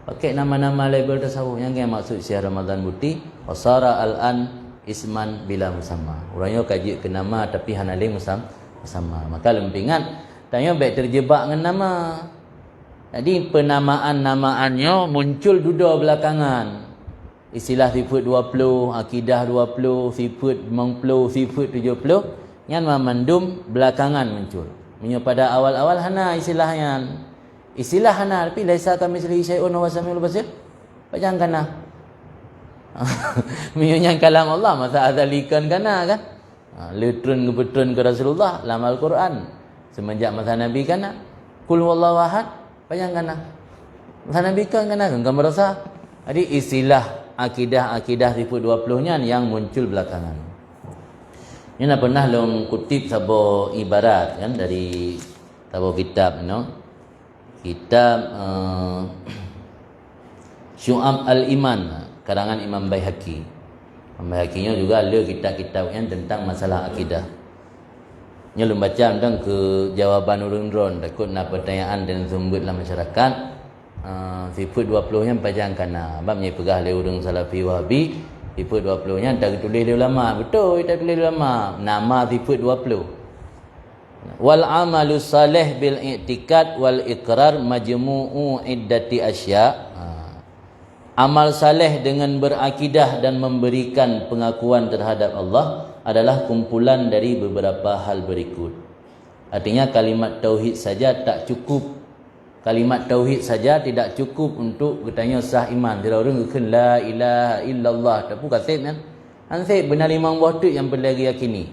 Pakai nama-nama label tasawuf. Yang maksud Syekh Ramadan Muti, wasara al-an isman bila musamma. Orangnya kaji ke nama tapi hanaling musamma. Maka lempingan tanya baik terjebak dengan nama. Jadi penamaan-namaannya muncul duda belakangan. Istilah sifat 20, akidah 20, sifat 50, sifat 70, yang memandum belakangan muncul. Punya pada awal-awal hana istilahnya. Istilah hana tapi laisa kami mislihi syai'un wa samiul basir. Jangan kana. Menyang kalam Allah masa azalikan kana kan. Letrun kebetun ke Rasulullah dalam Al-Quran. Semenjak masa Nabi kana. Qul huwallahu ahad. Jangan kana. Masa Nabi kan kana kan merasa. Jadi istilah akidah sifat 20-nya yang muncul belakangan. Ini pernah long kutip sabo ibarat kan dari sabo kitab kitab Syu'ab al-Iman karangan Imam Baihaqi. Imam Baihaqi-nya juga ada kitab-kitab yang tentang masalah akidah. Nya lu baca tentang ke jawaban urun-urun takut nak pertanyaan dan sumber dalam masyarakat. Sifat 20-nya pajang kana. Babnya pegah le urang Salafi Wahabi. Sifat 20-nya tak tulis le ulama. Betul tak tulis ulama. Nama sifat 20. Wal amalu salih bil i'tikad wal iqrar majmu'u iddati asya. Amal saleh dengan berakidah dan memberikan pengakuan terhadap Allah adalah kumpulan dari beberapa hal berikut. Artinya kalimat tauhid saja tak cukup. Kalimat tauhid saja tidak cukup untuk katanya sah iman. Dia orang kata la ilaha illallah. Tak pun kasih kan. Hansip benar limang buah tu yang perlu lagi yakini.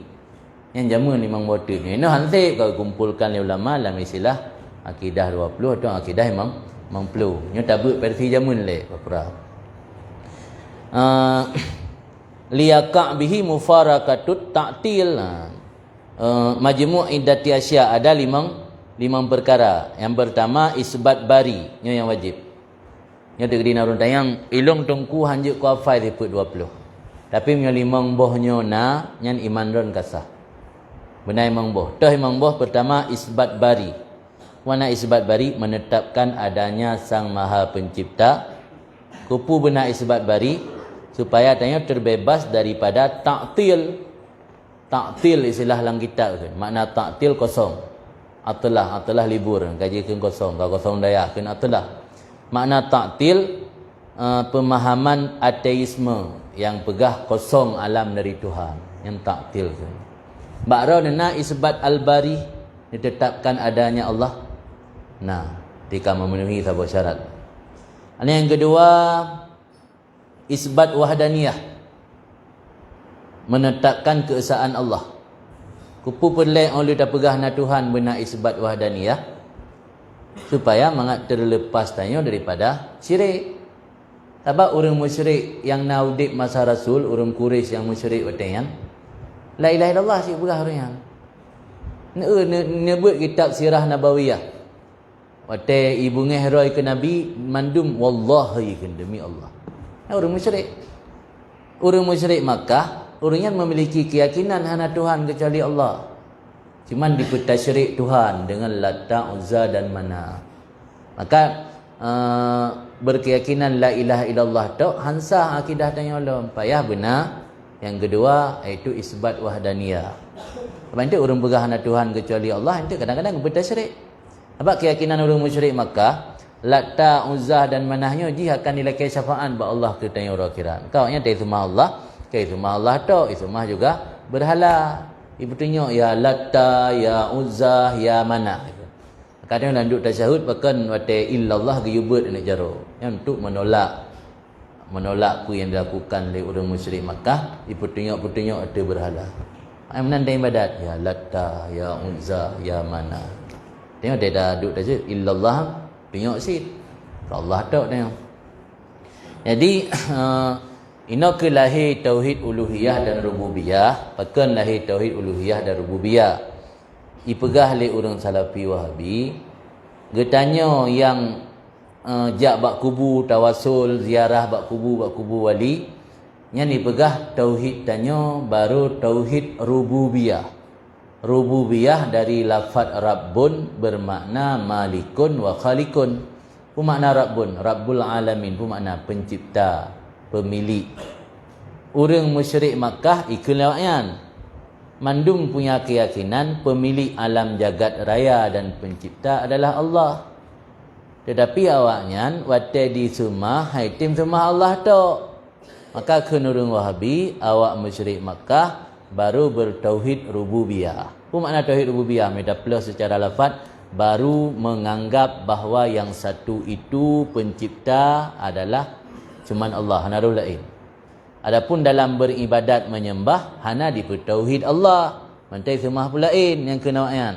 Yang jamu limang buah tu ni. Ini hansip kau kumpulkan ulama dalam istilah akidah 20 atau akidah imam pelu. Ini tabut versi jamun le berapa. Liyaqa bihi mufarakatut ta'til. Majmu' iddati asya ada limang perkara. Yang pertama isbat bari, yang wajib. Nya tegedi narun tayang ilung tungku hanjuk ku afai sifat 20. Tapi punya limang bohnya na nyan iman ron kasah. Benar imang boh. Tah imang boh pertama isbat bari. Wana isbat bari menetapkan adanya Sang Maha Pencipta. Kupu benar isbat bari supaya tanya terbebas daripada ta'til. Ta'til istilah dalam kitab tu. Makna ta'til kosong. Atalah libur, gaji keun kosong, kau kosong daya keun atalah. Makna ta'til pemahaman ateisme yang pegah kosong alam dari Tuhan, yang ta'til tu. Ba'ra dana isbat al-bari ditetapkan adanya Allah. Nah, ketika memenuhi sebuah syarat. Yang kedua isbat wahdaniyah, menetapkan keesaan Allah. Kupu pelek oleh tak pegah na Tuhan benar isbat wahdaniyah supaya mangat terlepas tanya daripada syirik. Sebab orang musyrik yang naudib masa Rasul, orang Quraisy yang musyrik watayan, la ilaha illallah si pegah orangnya. Nyebut kitab sirah nabawiyah. Watai ibu ngehroy ke Nabi mandum wallahi kan demi Allah. Orang musyrik. Orang musyrik Makkah orang yang memiliki keyakinan hanya Tuhan kecuali Allah. Cuman dipetasyrik Tuhan dengan Lata, Uzza dan Mana. Maka berkeyakinan la ilaha illallah tu hansah akidah tanya Allah. Payah benar. Yang kedua iaitu isbat wahdaniyah. Sebab itu orang pegang hanya Tuhan kecuali Allah itu kadang-kadang bertasyrik. Sebab keyakinan orang musyrik Makkah Lata, Uzza dan Manahnya ji akan dilakai syafaat ba Allah ke tanya orang akhirat. Kau nya tai semua Allah. Ismah Allah tu, ismah juga berhala. Ibu tunjuk ya Latta, ya Uzza, ya Mana. Kadang landuk tasyahud bahkan wate illallah giyubut nak jaro. Yang untuk menolak ku yang dilakukan oleh orang musyrik Makkah, ibu tunjuk ada berhala. Ai menandai ibadat ya Latta, ya Uzza, ya Mana. Tengok dia dah duduk dah je. Illallah tengok sikit. Allah tak tengok. Jadi ina ke lahir tauhid uluhiyah dan rububiyah, pakan lahir tauhid uluhiyah dan rububiyah. Ipegah le orang Salafi Wahabi, getanya yang jak bak kubu tawasul ziarah bak kubu wali, nya ni pegah tauhid tanya baru tauhid rububiyah. Rububiyah dari lafaz Rabbun bermakna malikun wa khaliqun. Apa makna Rabbun? Rabbul alamin, apa makna pencipta, pemilik. Orang musyrik Makkah ikut lewatnya. Mandum punya keyakinan pemilik alam jagat raya dan pencipta adalah Allah. Tetapi awaknya wate di sumah haitim sumah Allah tok. Maka kenurung Wahabi awak musyrik Makkah baru bertauhid rububiyah. Apa makna tauhid rububiyah? Mereka plus secara lafaz baru menganggap bahawa yang satu itu pencipta adalah cuma Allah, hana ada lain. Adapun dalam beribadat menyembah hana dipertauhid Allah, mantai semua pula lain yang kena wayan.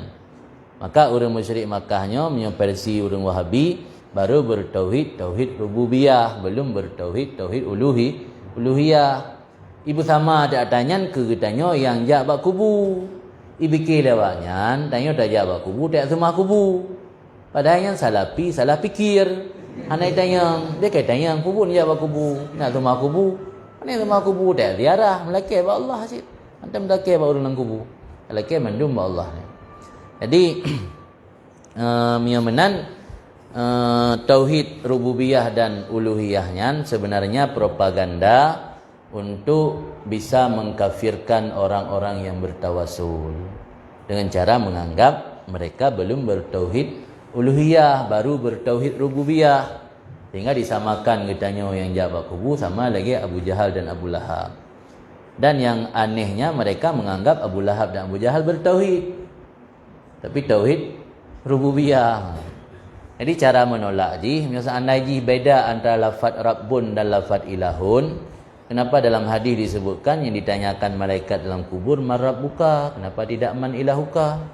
Maka orang musyrik Makkahnya menyepersi orang Wahabi baru bertauhid tauhid rububiyah, belum bertauhid tauhid uluhiyah. Ibu sama ada tanya ke getanya yang jak bak kubu. Ibikir lewatnya, tanya tak jawab kubu, tak semua kubu. Padahal yang salah pikir. Anak tanya, dia kata yang kubu ni jawab kubu, nak semua kubu. Mana semua kubu tak ziarah, melaki ba Allah asyik. Antam melaki ba orang kubu. Melaki mandum ba Allah ni. Jadi miamenan tauhid rububiyah dan uluhiyahnya sebenarnya propaganda untuk bisa mengkafirkan orang-orang yang bertawasul dengan cara menganggap mereka belum bertauhid uluhiyah, baru bertauhid rububiyah, sehingga disamakan getanya yang jawab kubu sama lagi Abu Jahal dan Abu Lahab. Dan yang anehnya mereka menganggap Abu Lahab dan Abu Jahal bertauhid, tapi tauhid rububiyah. Jadi cara menolak misalnya andai beda antara lafaz Rabbun dan lafaz Ilahun. Kenapa dalam hadis disebutkan yang ditanyakan malaikat dalam kubur man rabbuka, kenapa tidak man ilahuka?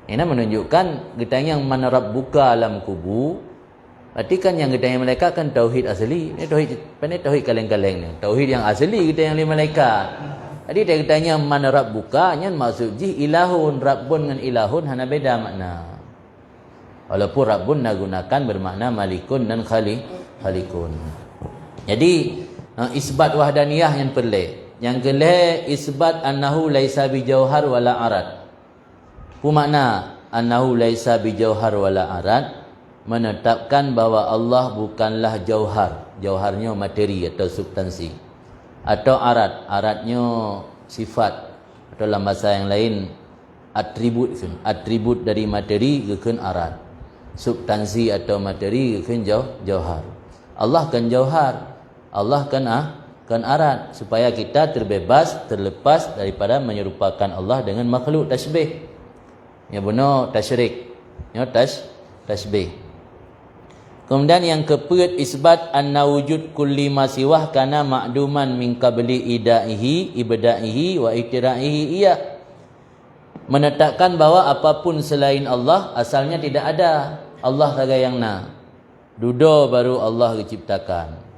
Ini menunjukkan getanya yang man rabbuka dalam kubur. Berarti kan yang getanya malaikat kan tauhid asli. Ini tauhid kaleng-kaleng ni. Tauhid yang asli getanya yang malaikat. Jadi dia getanya man rabbuka, nya maksud ilahun, rabbun dengan ilahun hana beda makna. Walaupun rabbun gunakan bermakna malikun dan khalikun. Jadi isbat wahdaniyah yang pelik. Yang kelih isbat annahu laisa bijauhar wala arad. Apa makna annahu laisa bijauhar wala arad? Menetapkan bahawa Allah bukanlah jauhar. Jauharnya materi atau substansi. Atau arad. Aradnya sifat. Atau dalam bahasa yang lain atribut. Atribut dari materi kekan arad. Substansi atau materi kekan jauhar. Allah kan jauhar. Allah kan arad, supaya kita terlepas daripada menyerupakan Allah dengan makhluk tasbih. Ya benar tasyrik. Ya tasbih. Kemudian yang keempat isbat anna wujud kulli ma siwah kana ma'duman min qabli ibda'ihi wa itiraihi iya. Menetapkan bahawa apapun selain Allah asalnya tidak ada. Allah saja yang na. Duda baru Allah diciptakan.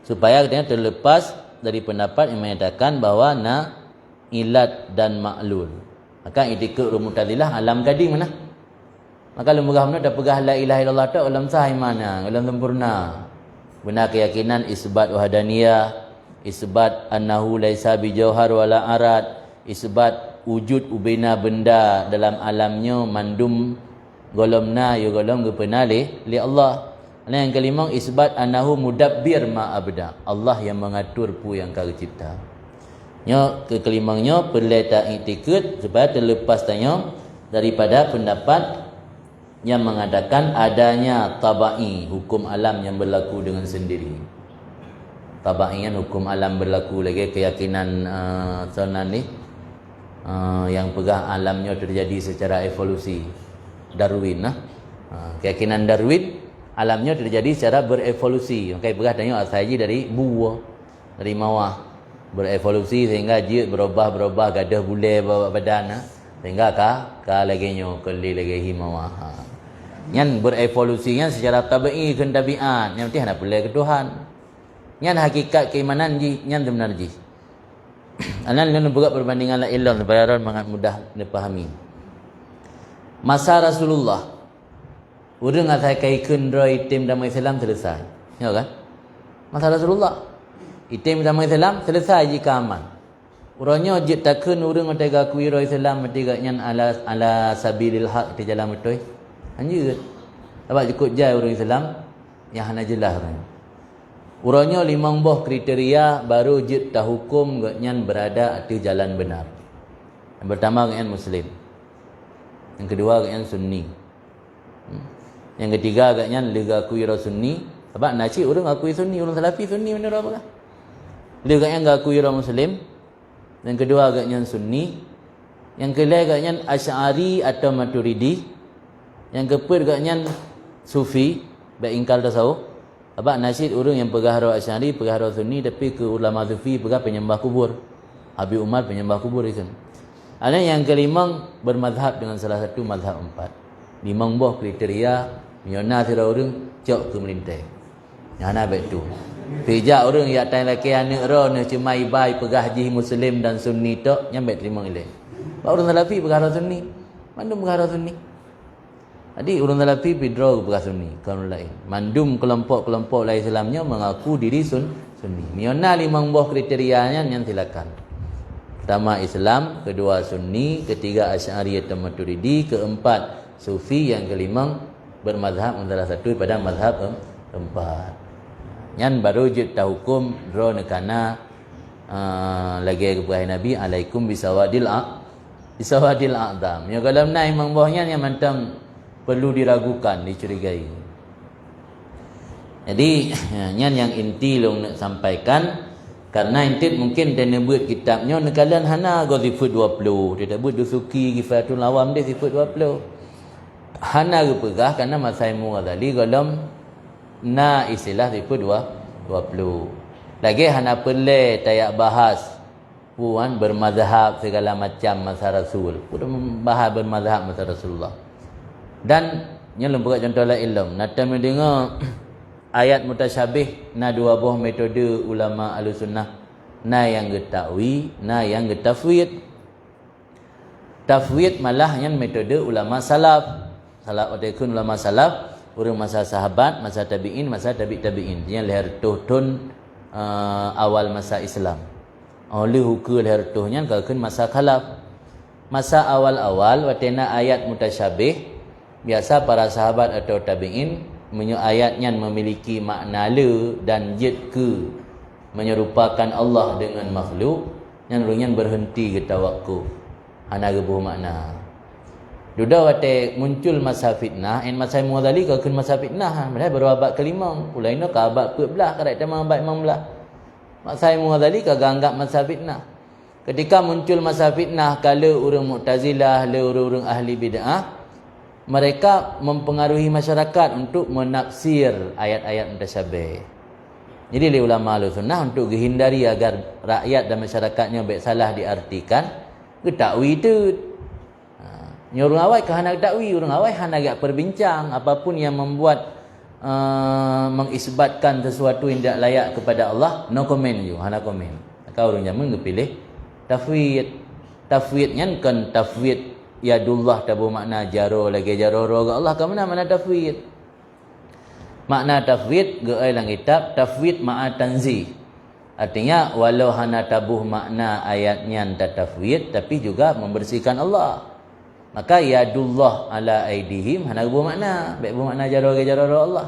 Supaya kita terlepas dari pendapat yang menyatakan bahawa ilat dan ma'lul. Maka itikad Mu'tazilah alam kadim mana? Maka lembaga mana dah pegah la ilaha illallah tak alam sahih mana? Alam sempurna. Benar keyakinan isbat wahdaniyah, isbat annahu laisa bijauhar wala arad, isbat wujud ubina benda dalam alamnya mandum golomna ya golom gepena li Allah. Dan yang kelima isbat annahu mudabbir ma abda. Allah yang mengatur pu yang kau cipta. Nya kekelimanya perleta i'tikad supaya terlepas tanya daripada pendapat yang mengatakan adanya tabai, hukum alam yang berlaku dengan sendiri. Tabai kan hukum alam berlaku lagi keyakinan sonan ni yang pegah alamnya terjadi secara evolusi. Darwin keyakinan Darwin alamnya terjadi secara berevolusi. Makanya pegah tanya asal haji dari buah, dari mawah berevolusi sehingga jid berubah gadah bule bawa badan. Sehingga ka lagi nyo keli lagi himawa. Nyan berevolusinya secara tabi'i ke tabiat. Yang penting hendak boleh ke Tuhan. Nyan hakikat keimanan ji, nyan benar ji. Anan lun buat perbandingan la ilah supaya orang sangat mudah dipahami. Masa Rasulullah urang atai kaikun roi itim dalam Islam selesai. Ya kan? Masa Rasulullah itim dalam Islam selesai jika aman. Urangnya jit takun urang atai gakui roi Islam matiga nyan ala sabilil haq di jalan betul. Anjir. Sebab cukup jai urang Islam yang hana jelas orang. Urangnya 5 buah kriteria baru jit dah hukum nyan berada di jalan benar. Yang pertama nyan Muslim. Yang kedua nyan Sunni. Yang ketiga agaknya lega akui ra Sunni. Sebab nacik orang akui Sunni, orang Salafi Sunni mana apa? Lega agaknya akui ra Muslim. Yang kedua agaknya Sunni. Yang ketiga agaknya Asy'ari atau Maturidi. Yang keempat agaknya Sufi, baik ingkar tasawuf. Sebab nacik orang yang pegah ra Asy'ari, pegah ra Sunni tapi ke ulama Sufi pegah penyembah kubur. Habib Umar penyembah kubur itu. Ada yang kelima bermazhab dengan salah satu mazhab 4. 5 buah kriteria miona sira orang cok ke melintai. Yang ana baik tu. Pejak orang yang tai laki anak ra ne cuma ibai pegah ji Muslim dan Sunni tok yang baik terima ilai. Ba orang Salafi pegah ra Sunni. Mandum pegah ra Sunni. Jadi orang Salafi bidro pegah Sunni kaum lain. Mandum kelompok-kelompok lain Islamnya mengaku diri Sunni. Miona 5 buah kriterianya yang silakan. Pertama Islam, kedua Sunni, ketiga Asy'ari atau Maturidi, keempat Sufi, yang kelima bermazhab antara satu pada mazhab 4. Yan baru jut hukum dro nekana lagi kepada Nabi alaikum bisawadil a'zam. Ya kalau naik mengbahnya yang mantang perlu diragukan, dicurigai. Jadi yan yang inti long nak sampaikan. Karena intit mungkin dia buat kitabnya nekalan hana go sifat 20. Dia tak buat dusuki kifatul awam dia sifat 20. Hana ke pegah karena Masai Ghazali golom na istilah sifat 20. Lagi hana pelai tayak bahas puan bermazhab segala macam masa Rasul. Udah bahas bermazhab masa Rasulullah. Dan nya lembut contoh la ilm. Nata mendengar ayat mutasyabih na 2 buah metode ulama Ahlussunnah. Na yang getakwi, na yang getafwid. Tafwid malah yang metode ulama salaf. Salaf ataupun ulama salaf, urang masa sahabat, masa tabi'in, masa tabi'in. Yang leher tuh awal masa Islam. Oleh hukum leher tuhnya kalkan masa khalaf. Masa awal-awal watena ayat mutasyabih, biasa para sahabat atau tabi'in ayatnya memiliki makna le dan jid ke menyerupakan Allah dengan makhluk yang runyan berhenti kita waktu hana gebuh makna duda wate muncul masa fitnah en masa Ghazali ka kun masa fitnah padahal baru abad kelima ulaina ka abad ke-11 kada tamang abad 15 masa Ghazali ka ganggap masa fitnah ketika muncul masa fitnah kala urang Mu'tazilah le urang ahli bid'ah mereka mempengaruhi masyarakat untuk menafsir ayat-ayat mutasyabih. Jadi oleh ulama Ahlussunnah untuk dihindari agar rakyat dan masyarakatnya baik salah diartikan, ke takwi tu. Nyorong awai ke hana takwi, orang awai hana agak perbincang apapun yang membuat mengisbatkan sesuatu yang tidak layak kepada Allah, no comment je, hana komen. Kau orang jaman pilih tafwid. Tafwidnya kan tafwid yadullah tabu makna jaro lagi jaro ke Allah ke mana tafwid. Makna tafwid ge dalam kitab tafwid ma'a tanzih. Artinya walau hana tabuh makna ayatnya tafwid tapi juga membersihkan Allah. Maka yadullah ala aidihim hana bu makna, baik bu makna jaro lagi jaro Allah.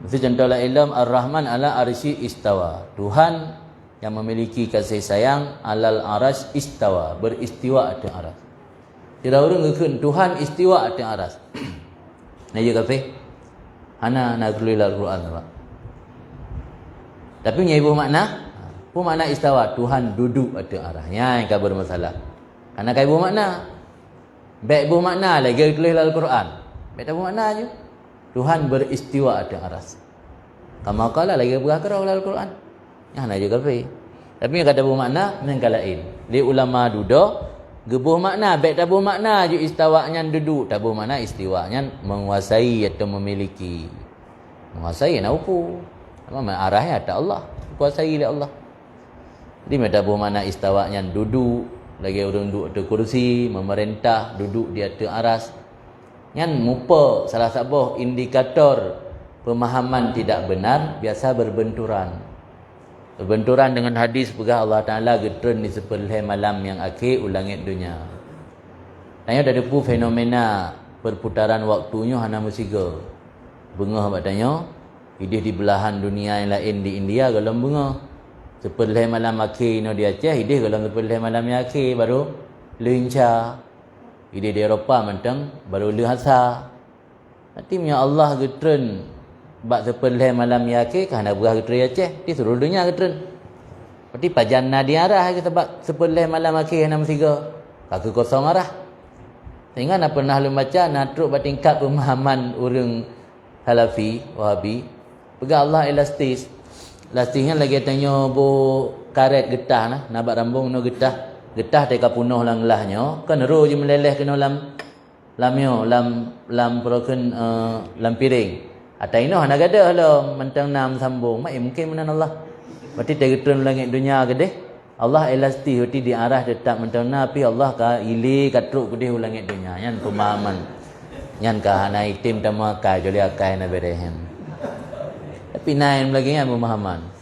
Mesti contoh la ilm ar-Rahman ala arsy istawa. Tuhan yang memiliki kasih sayang alal arasy istawa, beristiwa atas aras. Tidak orang ngekun Tuhan istiwa atas aras. Nah je kafir. Hana nak keluar Al-Quran tak? Tapi punya ibu makna. Ibu makna istawa Tuhan duduk atas aras. Yang kau bermasalah. Karena kau ibu makna. Baik ibu makna lagi keluar Al-Quran. Baik ibu makna je. Tuhan beristiwa atas aras. Kamu kala lagi berkara Al-Quran. Yang hana je kafir. Tapi yang kata ibu makna yang kalain. Di ulama duda Gebuh makna, baik tabuh makna je istawanya duduk. Tabuh makna istiwanya menguasai atau memiliki. Menguasai nak upu. Apa arahnya tak Allah. Kuasai oleh Allah. Jadi tabuh makna istawanya duduk. Lagi orang duduk atas kursi, memerintah, duduk di atas aras. Yang mupa salah satu indikator pemahaman tidak benar, biasa berbenturan. Berbenturan dengan hadis pegah Allah Ta'ala getren di seperlai malam yang akhir ulangit dunia. Tanya ada depu fenomena perputaran waktunya hana musiga. Bengah batanya, hidup di belahan dunia yang lain di India galam bengah. Seperlai malam akhir no di Aceh, hidup galam seperlai malam yang akhir baru linca. Hidup di Eropah mentang baru lihasa. Nanti punya Allah getren bak seperlai malam yake kerana berah getren Aceh di seluruh dunia getren. Berarti pajanna diarah kita bak seperlai malam akhir enam tiga kaki kosong arah. Sehingga nak pernah lu baca natruk bertingkat pemahaman orang Halafi Wahabi. Pegah Allah elastis. Elastisnya lagi tanya bu karet getah nah, nabak rambung no getah. Getah teka punuh lang lahnya kan ro je meleleh kena lam broken lam piring. Atai noh nak gadah lah mentang nam sambung. Mai mungkin menan Allah. Berarti tergetun langit dunia gede. Allah elastis berarti diarah tetap mentang napi Allah ka ili katruk gede langit dunia. Yan pemahaman. Yan ka hana itim tama kai joli akai na berehem. Tapi naim lagi yan pemahaman.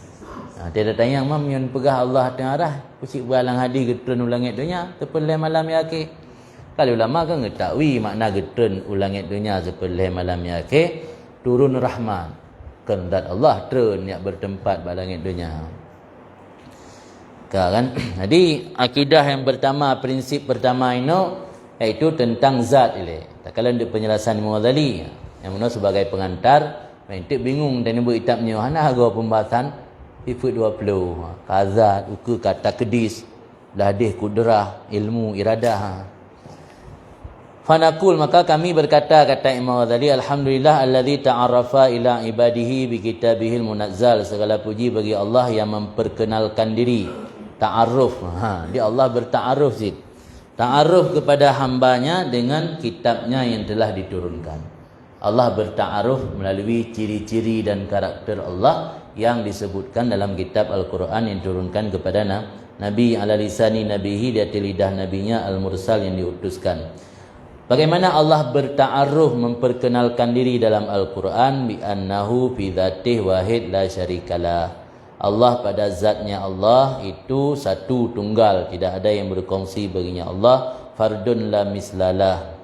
Tiada tanya mam yang pegah Allah arah pusik beralang hadi getun langit dunia tepelai malam yake. Kalau ulama kan ngetakwi makna getun langit dunia tepelai malam yake. Turun rahmat kehendak Allah turun yang bertempat pada langit dunia. Kan? Jadi akidah yang pertama, prinsip pertama ini iaitu tentang zat ini. Tak kala di penjelasan Imam Ghazali yang mana sebagai pengantar, mentik bingung dan ibu itabnya hana harga pembahasan sifat 20. Kazat, uku kata kedis, ladih kudrah, ilmu iradah. Fanaqul maka kami berkata kata Imam Ghazali alhamdulillah alladzi ta'arrafa ila ibadihi bi kitabihil munazzal, segala puji bagi Allah yang memperkenalkan diri, ta'aruf. Dia Allah berta'aruf zid. Ta'aruf kepada hambanya dengan kitabnya yang telah diturunkan. Allah berta'aruf melalui ciri-ciri dan karakter Allah yang disebutkan dalam kitab Al-Quran yang diturunkan kepada Nabi ala lisani nabihi, di atas lidah nabinya al-mursal yang diutuskan. Bagaimana Allah berta'aruf memperkenalkan diri dalam Al-Quran bi annahu fi dzatih wahid la syarikalah. Allah pada zatnya Allah itu satu tunggal, tidak ada yang berkongsi baginya Allah, fardun la mislalah.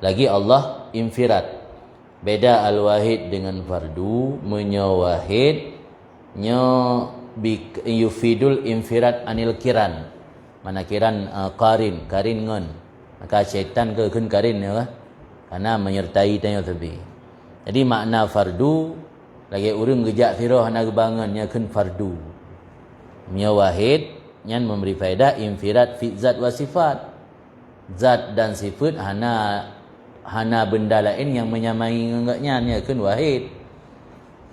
Lagi Allah infirat. Beda al-wahid dengan fardu, menyawahid yufidul infirat anil kiran. Mana kiran qarin ngon. Maka syaitan ke kun karin ya kan? Karena menyertai tanya tebi. Jadi makna fardu lagi urang gejak sirah hana gebangannya kun fardu. Nya wahid yang memberi faedah infirat fi zat wa sifat. Zat dan sifat hana benda lain yang menyamai enggaknya nya kun wahid.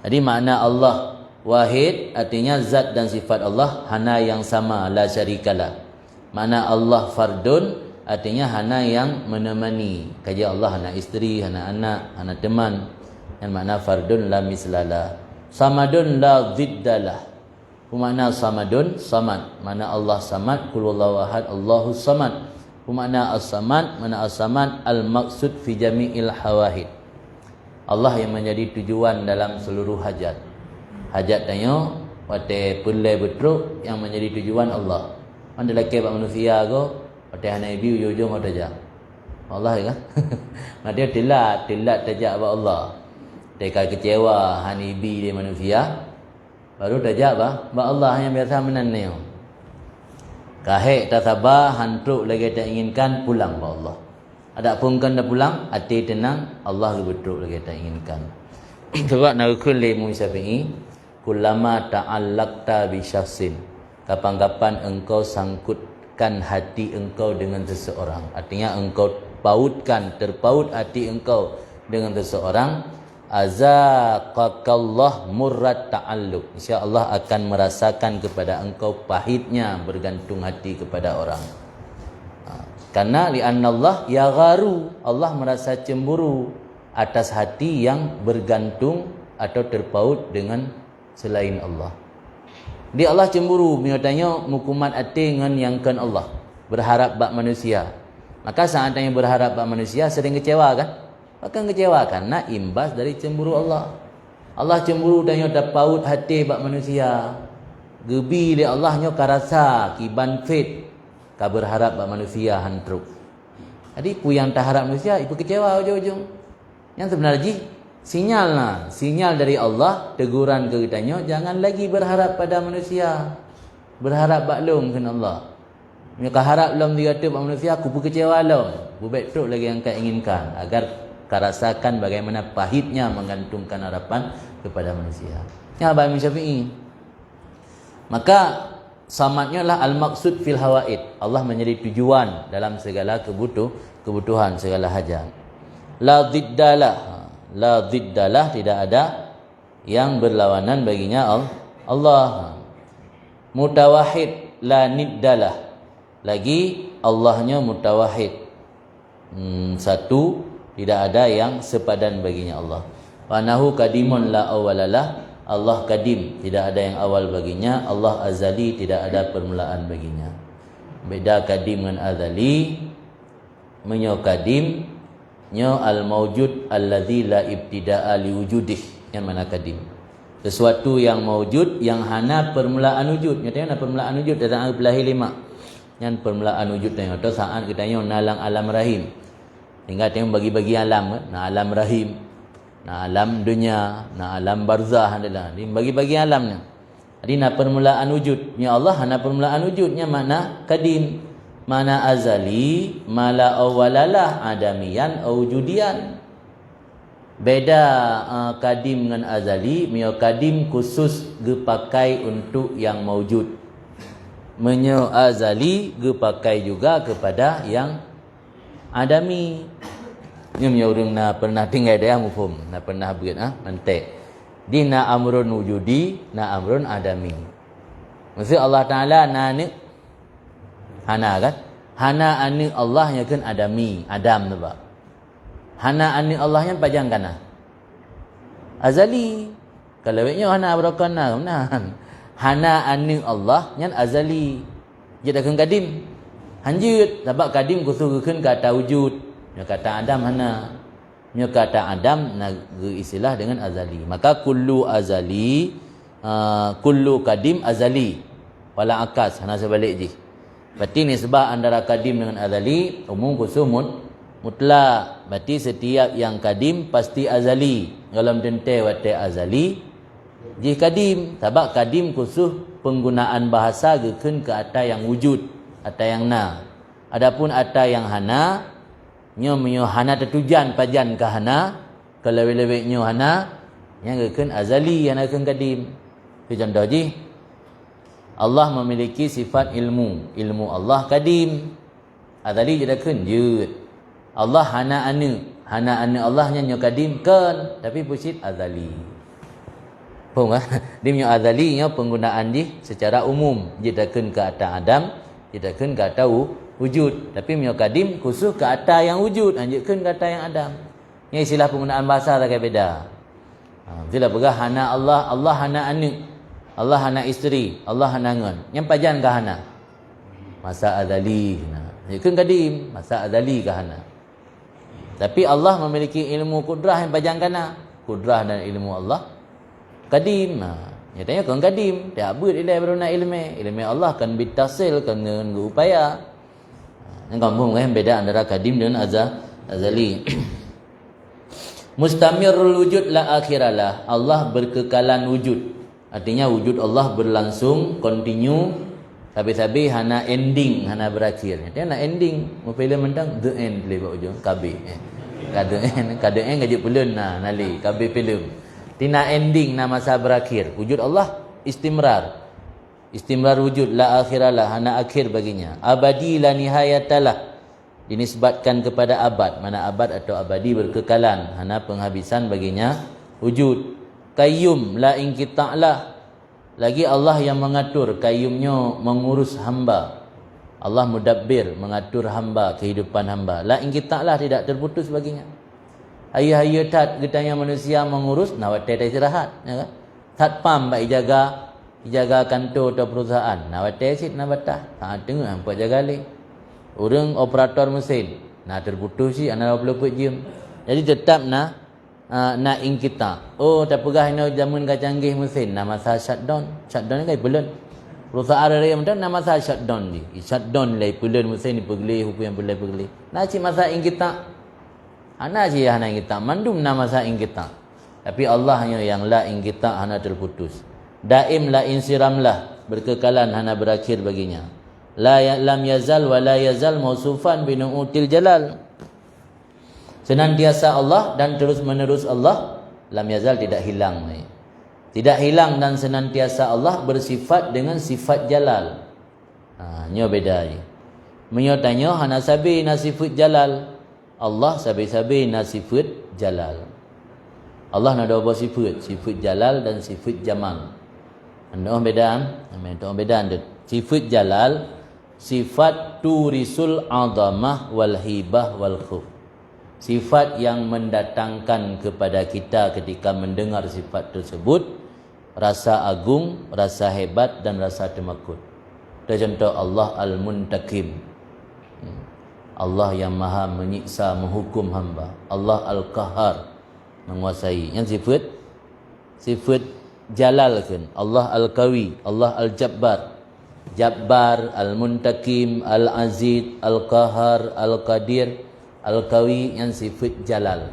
Jadi makna Allah wahid artinya zat dan sifat Allah hana yang sama, la syarikalah. Makna Allah fardun artinya hana yang menemani. Kaji Allah hana isteri, hana anak, hana teman. Yang makna fardun la mislalah. Samadun la ziddalah. Makna samadun, samad. Mana Allah samad, qul huwallahu ahad, Allahu samad. Makna as-samad, mana as-samad al-maqsud fi jami'il hawahid. Allah yang menjadi tujuan dalam seluruh hajat. Hajat tanya, wate pulai betruk yang menjadi tujuan Allah. Anda laki manusia ke? Pada hana ibu ujung ada jah. Allah kan? Dia telat tajak ba Allah. Dia kecewa hana ibu dia manusia. Baru tajak ba Allah yang biasa menannya. Kahek tak sabar hantruk lagi tak inginkan pulang ba Allah. Ada pun kan dah pulang hati tenang Allah betul lagi tak inginkan. Sebab nak kulli Syafi'i kullama ta'allaqta bi syakhsin. Kapan-kapan engkau sangkutkan hati engkau dengan seseorang, artinya engkau terpaut hati engkau dengan seseorang, azaqakallah murrat ta'alluq, insya-Allah akan merasakan kepada engkau pahitnya bergantung hati kepada orang. Karena li'anna Allah yagharu, Allah merasa cemburu atas hati yang bergantung atau terpaut dengan selain Allah. Dia Allah cemburu, misalnya mukumat hati dengan yang kan Allah, berharap bak manusia. Maka saat yang berharap bak manusia sering kecewa kan? Akan kecewa karena imbas dari cemburu Allah. Allah cemburu dan terpaut hati bak manusia. Gebi li Allah nyo karasa kiban fit ka berharap bak manusia hantruk. Jadi pu yang tak harap manusia ipu kecewa ujung-ujung. Yang sebenarnya sinyal dari Allah teguran ke kitanya, jangan lagi berharap pada manusia. Berharap bak long kan Allah. Mereka harap long dia tu bak manusia aku pu kecewa long. Bu betul lagi yang kau inginkan agar kau rasakan bagaimana pahitnya menggantungkan harapan kepada manusia. Ya Imam Syafi'i. Maka samatnya lah al-maqsud fil hawaid. Allah menjadi tujuan dalam segala kebutuhan, segala hajat. La dhiddalah, tidak ada yang berlawanan baginya Allah. Mutawahhid la niddalah. Lagi Allahnya mutawahhid. Satu, tidak ada yang sepadan baginya Allah. Wa nahu kadimun la awwalalah. Allah kadim, tidak ada yang awal baginya. Allah azali, tidak ada permulaan baginya. Beda kadim dengan azali. Menyo kadim, nyo al-mawjud alladzi la ibtida'a li wujudih. Yang mana kadim? Sesuatu yang mawjud, yang hana permulaan wujud. Nyatanya permulaan wujud dalam Al-Balahi 5. Yang permulaan wujud tengok tu saat kita nyo nalang alam rahim. Tinggal tengok bagi-bagi alam, na alam rahim, na alam dunia, na alam barzah adalah. Dia bagi-bagi alamnya. Jadi na permulaan wujudnya Allah, na permulaan wujudnya mana kadim, mana azali, mala awwalalah adamian awjudian. Beda kadim dengan azali, mio kadim khusus dipakai untuk yang maujud. Menyo azali dipakai juga kepada yang adami. Ni orang na pernah tinggal dia mufhum, na pernah buat mantek. Di na amrun wujudi, na amrun adami. Maksud Allah Taala na ni hana kan? Hana ani Allah nya kan adami, adam tu ba. Hana ani Allah nya pajang kana. Azali. Kalau weknya hana berakana benar. Hana ani Allah nya azali. Dia dah kadim. Hanjut sebab kadim kusuhkeun kata wujud. Nya kata Adam hana. Nya kata Adam naga istilah dengan azali. Maka kullu azali, kullu kadim azali. Wala akas, hana sebalik je. Berarti nisbah antara kadim dengan azali umum khusus mutlak. Berarti setiap yang kadim pasti azali. Dalam tente wate azali je kadim. Sebab kadim khusus penggunaan bahasa gekeun ke ata yang wujud, ata yang na. Adapun ata yang hana, nyo hana tertujan pajan ke hana, kalau lebih nyo hana yang gekeun azali, yang gekeun kadim. Itu contoh je. Allah memiliki sifat ilmu. Ilmu Allah kadim. Azali je gekeun je. Allah hana anu. Hana anu Allah nyo kadim kan, tapi pusit azali. Faham tak? Dia nyo azali nyo penggunaan je secara umum. Je gekeun ke atas Adam, je gekeun ke atas wujud. Tapi mio kadim khusus ke atas yang wujud, anjukkan ke atas yang Adam. Ini istilah penggunaan bahasa tak beda. Bila pegah hana Allah, Allah hana anu, Allah hana isteri, Allah hana ngon. Yang pajan ke hana? Masa azali. Anjukkan kadim, masa azali ke hana. Tapi Allah memiliki ilmu kudrah yang pajan kana. Kudrah dan ilmu Allah kadim. Nyatanya kan kadim, tak abud ilai beruna ilmu. Ilmu Allah kan bitasil, kan dengan upaya. Yang kamu kan beda antara kadim dengan azali. Mustamirul wujud la akhiralah. Allah berkekalan wujud. Artinya wujud Allah berlangsung, continue, sampai-sampai hana ending, hana berakhir. Dia nak ending, mau filem mentang the end lepas ujung KB. Kada end gaji pulun nali KB filem. Tina ending na masa berakhir. Wujud Allah istimrar. Istimrar wujud la akhiralah, hana akhir baginya. Abadi la nihayatalah, dinisbatkan kepada abad. Mana abad atau abadi berkekalan, hana penghabisan baginya wujud. Qayyum la inqita'lah, lagi Allah yang mengatur, qayyumnya mengurus hamba. Allah mudabbir, mengatur hamba, kehidupan hamba. La ingkita lah, tidak terputus baginya. Ayah-ayah tat getanya manusia mengurus, nawate tak istirahat, ya kan? Tat pam baik jaga kantor atau perusahaan, nawate sit nabatah. Tengok hampa jaga le. Orang operator mesin, terputus si ana 20 jam. Jadi tetap nak ingkita. Oh, tak pegah ina zaman canggih mesin, masa shutdown. Shutdown ni kan bulan. Perusahaan ada yang nak masa shutdown ni. Shutdown lai bulan mesin ni pergi hukum yang pergi. Nak cik masa ingkita. Ana je hana ingkita, mandum nama masa ingkita. Tapi Allah hanya yang la ingkita, hana terputus. Daim la insiram lah, berkekalan hana berakhir baginya. Lam yazal wa la yazal mausufan binu'util jalal. Senantiasa Allah dan terus menerus Allah. Lam yazal tidak hilang. Tidak hilang dan senantiasa Allah bersifat dengan sifat jalal. Nyo beda je. Menyo tanya hana sabi nasifut jalal. Allah sabi-sabi nasifat jalal. Allah nak ada dua sifat, sifat jalal dan sifat jamal. Anda beda. Sifat jalal, sifat turisul azamah wal hibah wal khuf. Sifat yang mendatangkan kepada kita ketika mendengar sifat tersebut rasa agung, rasa hebat dan rasa tamakut. Contoh Allah Al-Muntakim. Allah yang maha menyiksa, menghukum hamba. Allah Al-Qahar, menguasai. Yang sifat jalal kan. Allah Al-Qawi, Allah Al-Jabbar. Jabbar, Al-Muntakim, Al-Aziz, Al-Qahar, Al-Qadir, Al-Qawi, yang sifat jalal.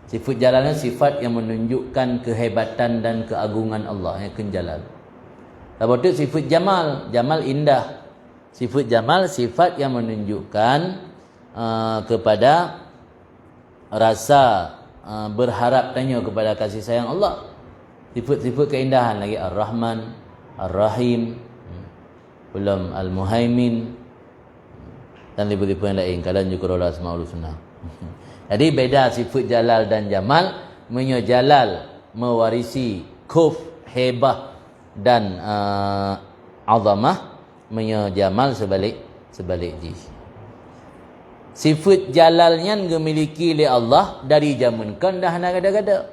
Sifat jalalnya sifat yang menunjukkan kehebatan dan keagungan Allah, yang kan jalal. Lepas itu sifat jamal, jamal indah. Sifat jamal sifat yang menunjukkan kepada rasa berharap tanya kepada kasih sayang Allah. Sifat-sifat keindahan lagi Ar-Rahman, Ar-Rahim, belum Al-Muhaimin dan sifat-sifat yang lain. Kalian juga rola asmaul husna. Jadi beda sifat jalal dan jamal. Menyo jalal mewarisi kuf, hebah dan azamah. Menyo jamal sebalik ji. Sifat jalalnya dimiliki oleh Allah dari zaman kan dah nak gada-gada.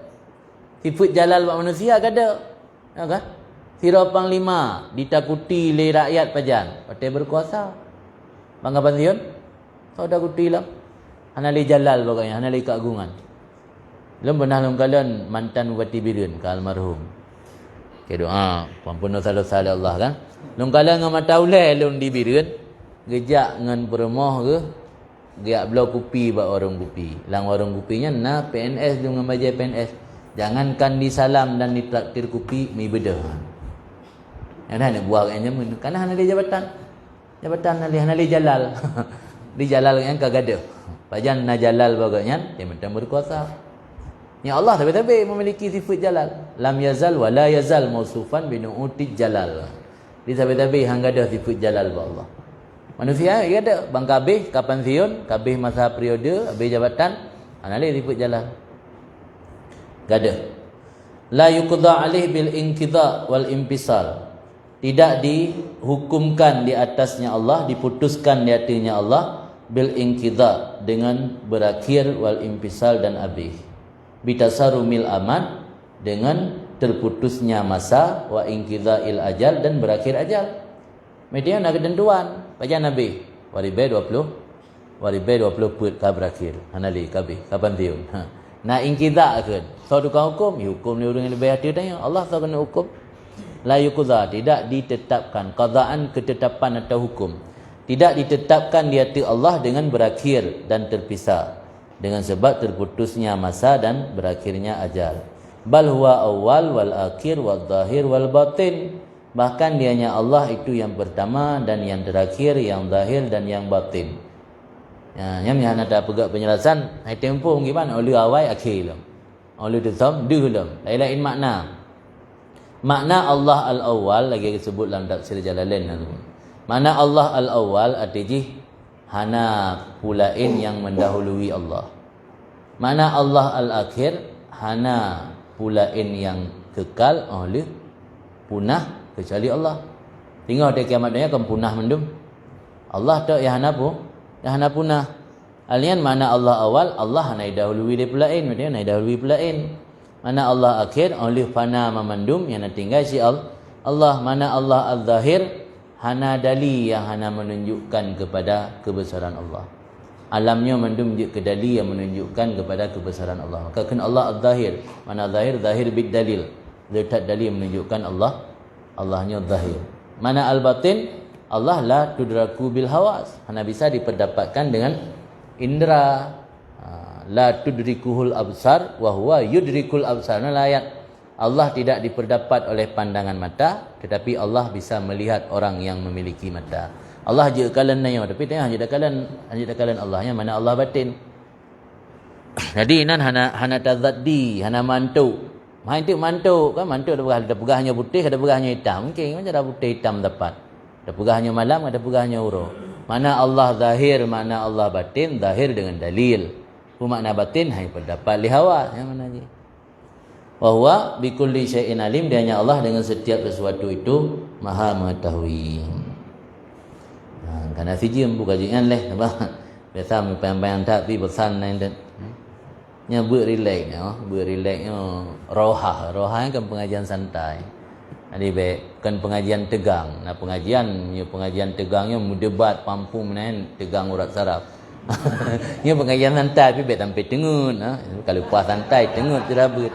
Sifat jalal buat manusia gada. Ya kan? Sira panglima ditakuti oleh rakyat pajan, partai berkuasa. Bangga pensiun? Kau dah kuti lah. Hanali jalal pokoknya, hanali keagungan. Belum pernah kalian mantan bupati Birun ke almarhum. Ke doa, ampun dosa-dosa Allah kan. Lung kalian dengan mata ulai lung di Birun, gejak dengan permoh ke dia belau kupi buat warung kupi. Lang warung kupinya na PNS dengan bajai PNS. Jangankan disalam dan ditraktir kupi mi bedah. Yang dah nak buat kayaknya karena hanali jabatan. Jabatan hanali jalal. Di jalal yang kagada. Pajan na jalal bagaknya dia macam berkuasa. Ya Allah tapi memiliki sifat jalal. Lam yazal wa la yazal mausufan bi nu'uti jalal. Di tapi hang ada sifat jalal ba Allah. Manusia dia ada bang kabeh kapan siun, kabeh masa periode, habis jabatan, anale sifat jalal. Gada. La yuqda alaih bil inqidha wal impisal. Tidak dihukumkan di atasnya Allah, diputuskan di hatinya Allah bil inqidha dengan berakhir wal impisal dan habis. Bitasarumil aman dengan terputusnya masa wa inqidha'il ajal dan berakhir ajal. Media nak ketentuan pajan Nabi waribe 20 put ka berakhir hanali kabeh kapan tiun na ingkidha kan so duka hukum hukum ni orang yang lebih hati tanya Allah so kena hukum la yuqza tidak ditetapkan qadaan ketetapan atau hukum tidak ditetapkan di hati Allah dengan berakhir dan terpisah dengan sebab terputusnya masa dan berakhirnya ajal bal huwa awal wal akhir wal zahir wal batin. Bahkan dianya Allah itu yang pertama dan yang terakhir, yang zahir dan yang batin. Ya, yang nak ada pegak penjelasan, hai tempoh gimana? Oleh awal akhir lah. Oleh tutam dulu. Lain-lain makna. Makna Allah al-awwal lagi disebut dalam tafsir Jalalain tu. Makna Allah al-awwal artinya hana pulain yang mendahului Allah. Makna Allah al-akhir hana pulain yang kekal oleh punah kecuali Allah. Tengok di kiamat dunia akan punah mendum. Allah tak yang hanapu, yang hanapuna. Alian mana Allah awal, Allah hanai dahului dia pulain, dia hanai dahului pulain. Mana Allah akhir, oleh fana memandum yang tinggal si Allah. Mana Allah al-zahir, hana dali yang hana menunjukkan kepada kebesaran Allah. Alamnya mandum ke dali yang menunjukkan kepada kebesaran Allah. Maka kena Allah al-zahir. Mana zahir? Zahir bid dalil. Letak dalil menunjukkan Allah. Allahnya zahir. Mana al-batin? Allah la tudraku bil hawas. Hana bisa diperdapatkan dengan indera. La tudrikuhul absar wa huwa yudrikul absar. Nah, ayat Allah tidak diperdapat oleh pandangan mata, tetapi Allah bisa melihat orang yang memiliki mata. Allah je kalan nayo, tapi tengah je kalan Allahnya mana Allah batin. Jadi nan hana tazaddi, hana mantu. Main tu mantu kan, mantu ada pegahnya putih, ada pegahnya hitam. Mungkin macam ada putih hitam dapat. Ada pegahnya malam, ada pegahnya uro. Mana Allah zahir, mana Allah batin, zahir dengan dalil. Makna batin hai pendapat li hawa yang mana je. Wa huwa bi kulli syai'in alim, dia hanya Allah dengan setiap sesuatu itu maha mengetahui. Karena sijim buka jian leh apa. Biasa membayang tak pi pesan lain dan nya relax nya roha kan pengajian santai. Jadi kan pengajian tegang. Nah pengajian tegangnya mudebat pampu menahan tegang urat saraf. Ini pengajian santai tapi sampai tengut. Kalau puas santai tengut terabut.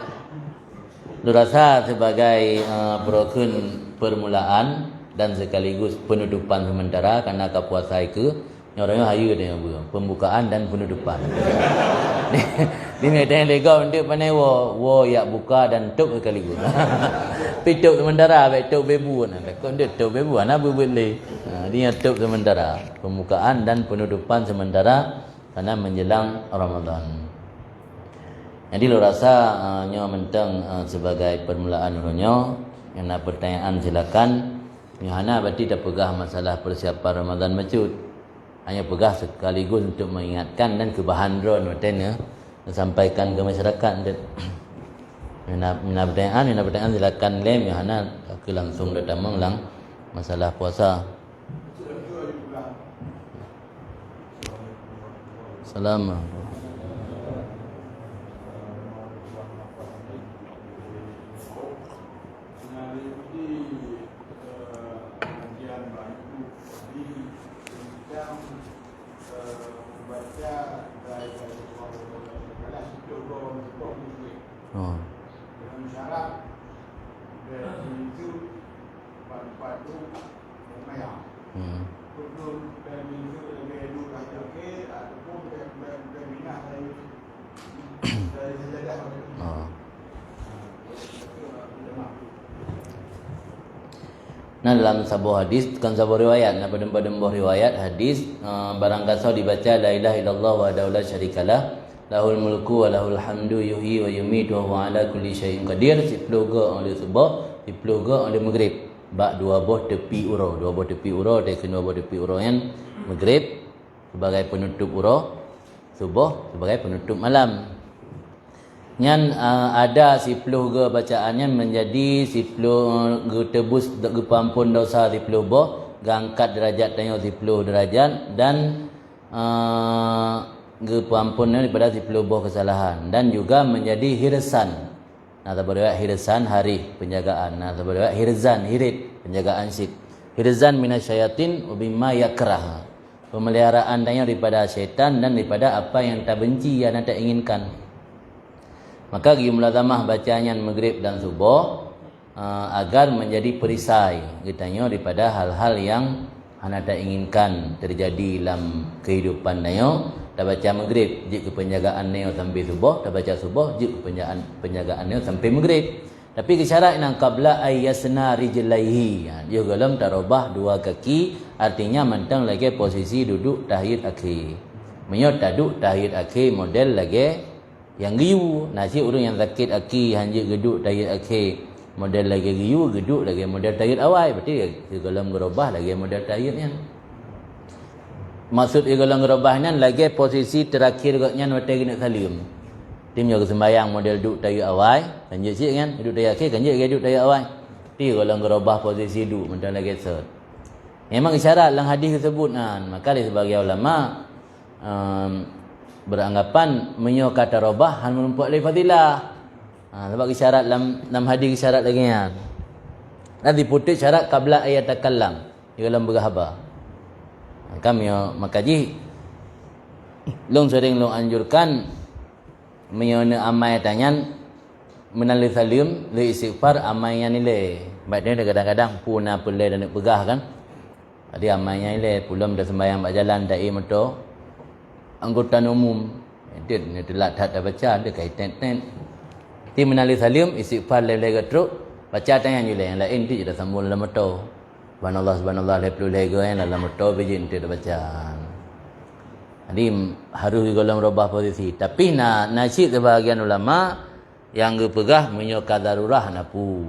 Lu rasa sebagai broken permulaan dan sekaligus penutupan sementara karena kepuasa itu orangnya hayu dia pembukaan dan penutupan. Ini ada yang lega untuk pandai wo ya buka dan tuk sekaligus. Pituk sementara tuk bebu nah kau dia tuk bebu ana boleh. Dia tuk sementara pembukaan dan penutupan sementara karena menjelang Ramadan. Jadi lo rasa nyo mentang sebagai permulaan nyo yang nak pertanyaan silakan. Yohana berarti dah pegah masalah persiapan Ramadan macut. Hanya pegah sekaligus untuk mengingatkan dan kebahagiaan ya, sampaikan ke masyarakat. Mina pertanyaan silakan lem Yohana ke langsung datang lang masalah puasa. Assalamualaikum. Nah dalam sebuah hadis kan sebuah riwayat, nah pada riwayat hadis barang kasau dibaca la ilaha illallah wa la syarikalah lahul mulku wa lahul hamdu yuhyi wa yumiitu wa huwa ala kulli syai'in qadir 10 ga oleh subuh 10 ga oleh maghrib bak dua buah tepi uro dia kena buah tepi uro yang maghrib sebagai penutup uro, subuh sebagai penutup malam. Yang ada 10 ge bacaannya menjadi 10 ge tebus ge pampun dosa 10 boh, gangkat derajat tanya 10 derajat dan ge pampunnya daripada 10 boh kesalahan dan juga menjadi hirsan. Nah, tabariyat hirsan hari penjagaan. Nah, tabariyat hirzan hirit penjagaan sit. Hirzan minasyayatin wa bimma yakrah. Pemeliharaan tanya daripada syaitan dan daripada apa yang tak benci yang tak inginkan. Maka gi mulazamah bacaan maghrib dan subuh agar menjadi perisai kitanya daripada hal-hal yang hana tak inginkan terjadi dalam kehidupan nayo. Dah baca maghrib jik ke penjagaan nayo sampai subuh, dah baca subuh jik ke penjagaan nayo sampai maghrib. Tapi kesyarat nang qabla ayyasna rijlaihi. Dia galam tarobah dua kaki, artinya mentang lagi posisi duduk tahiyat akhir. Menyot duduk tahiyat akhir model lagi yang giu, nasi orang yang sakit aki hanya geduk tahiyat akhir model lagi giu, geduk lagi model tahiyat awal. Berarti dalam gerobah lagi model tahiyatnya. Maksud dalam gerobahnya lagi posisi terakhir gaknya mata kena salim. Tim jaga sembahyang model duduk tahiyat awal, hanya sik kan duduk tahiyat akhir, kan je duduk tahiyat awal. Ti dalam gerobah posisi duduk model lagi set. Memang isyarat dalam hadis tersebut kan. Maka di sebagian ulama beranggapan menyo kata robah han menumpuk le fadilah. Sebab isyarat dalam hadis isyarat lagi kan. Nanti putih syarat qabla ayat takallam di dalam berkhabar. Kami makaji long sering long anjurkan menyona amai tanyan menali salim le istighfar amainya nilai. Baik dia kadang-kadang puna pelai dan nak pegah kan. Jadi amainya nilai pulam dah sembahyang bak jalan dai motor angkutan umum. Dia telat tak baca dia kaitan ten. Ti menali salim istighfar le gatruk baca tangan je yang lain tu je dah sambung dalam motor. Subhanallah leplu lega yang dalam motor bijin tu dah baca. Jadi harus juga dalam robah posisi. Tapi nasib sebahagian ulama yang gepegah menyok darurah napu.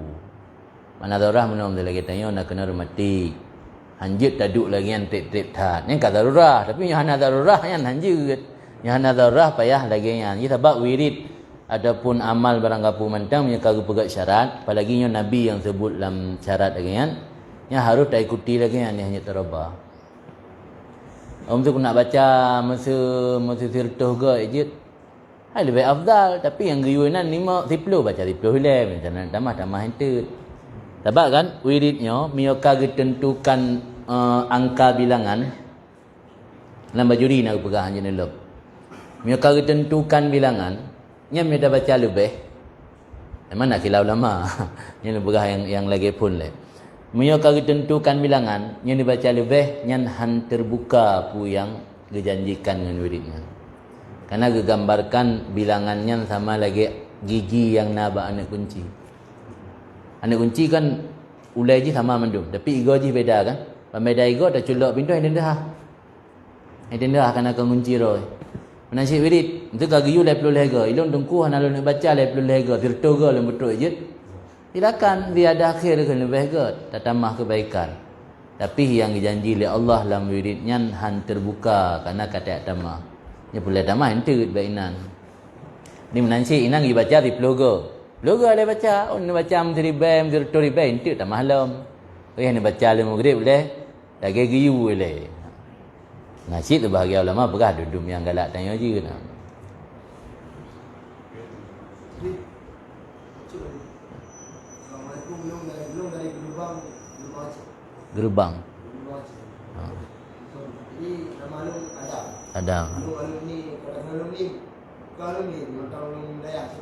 Mana darurah menom dia lagi tanya nak kena mati. Hanjut taduk lagi yang trip tat. Yang darurah tapi yang hana darurah yang hanjut. Yang hana darurah payah lagi yang. Ini sebab wirid adapun amal barang kapu mentang punya kagak pegat syarat, apalagi nya nabi yang sebut dalam syarat lagi kan, nya harus tak ikuti lagi kan, hanya terubah. Tu nak baca masa sirtuh ke ejit. Hai lebih afdal, tapi yang guyunan 5 10 baca 10 hilal macam mana tambah hentut. Sebab kan wiridnya mio kagak tentukan angka bilangan. Dalam bajuri nak pegang hanya nelok. Mio kagak tentukan bilangan. Nya dia baca lebih. Mana khilaf ulama. Nya berah yang lagi pun le. Munyo kagak tentukan bilangan, nya dibaca lebih nyan han terbuka pu yang dijanjikan dengan wiridnya. Karena gegambarkan bilangannya sama lagi gigi yang naba anak kunci. Anak kunci kan ulai je sama mendum, tapi igo je beda kan. Pembeda igo dah culok pintu yang dah. Yang dah akan kunci roy. Menasih wirid, itu kagi yu leplu lega. Ilon dengku hana lu nak baca leplu lega. Tirtoga lu betul je. Silakan dia ada akhir ke lebih ke, tatamah kebaikan. Tapi yang dijanji oleh Allah dalam wiridnya han terbuka karena kata tamah. Nya boleh tamah ente bainan. Ni menansi inang dibaca di logo. Logo ada baca, on baca menteri bem, tirtori bem ente tamah lam. Oh yang baca le maghrib boleh. Lagi giyu boleh. Nasib tu bahagia ulama begah dudum yang galak tanya je kan. Assalamualaikum, belum dari Gerbang. Jadi nama lu ada. Ada. Lu ni kalau ni dayak.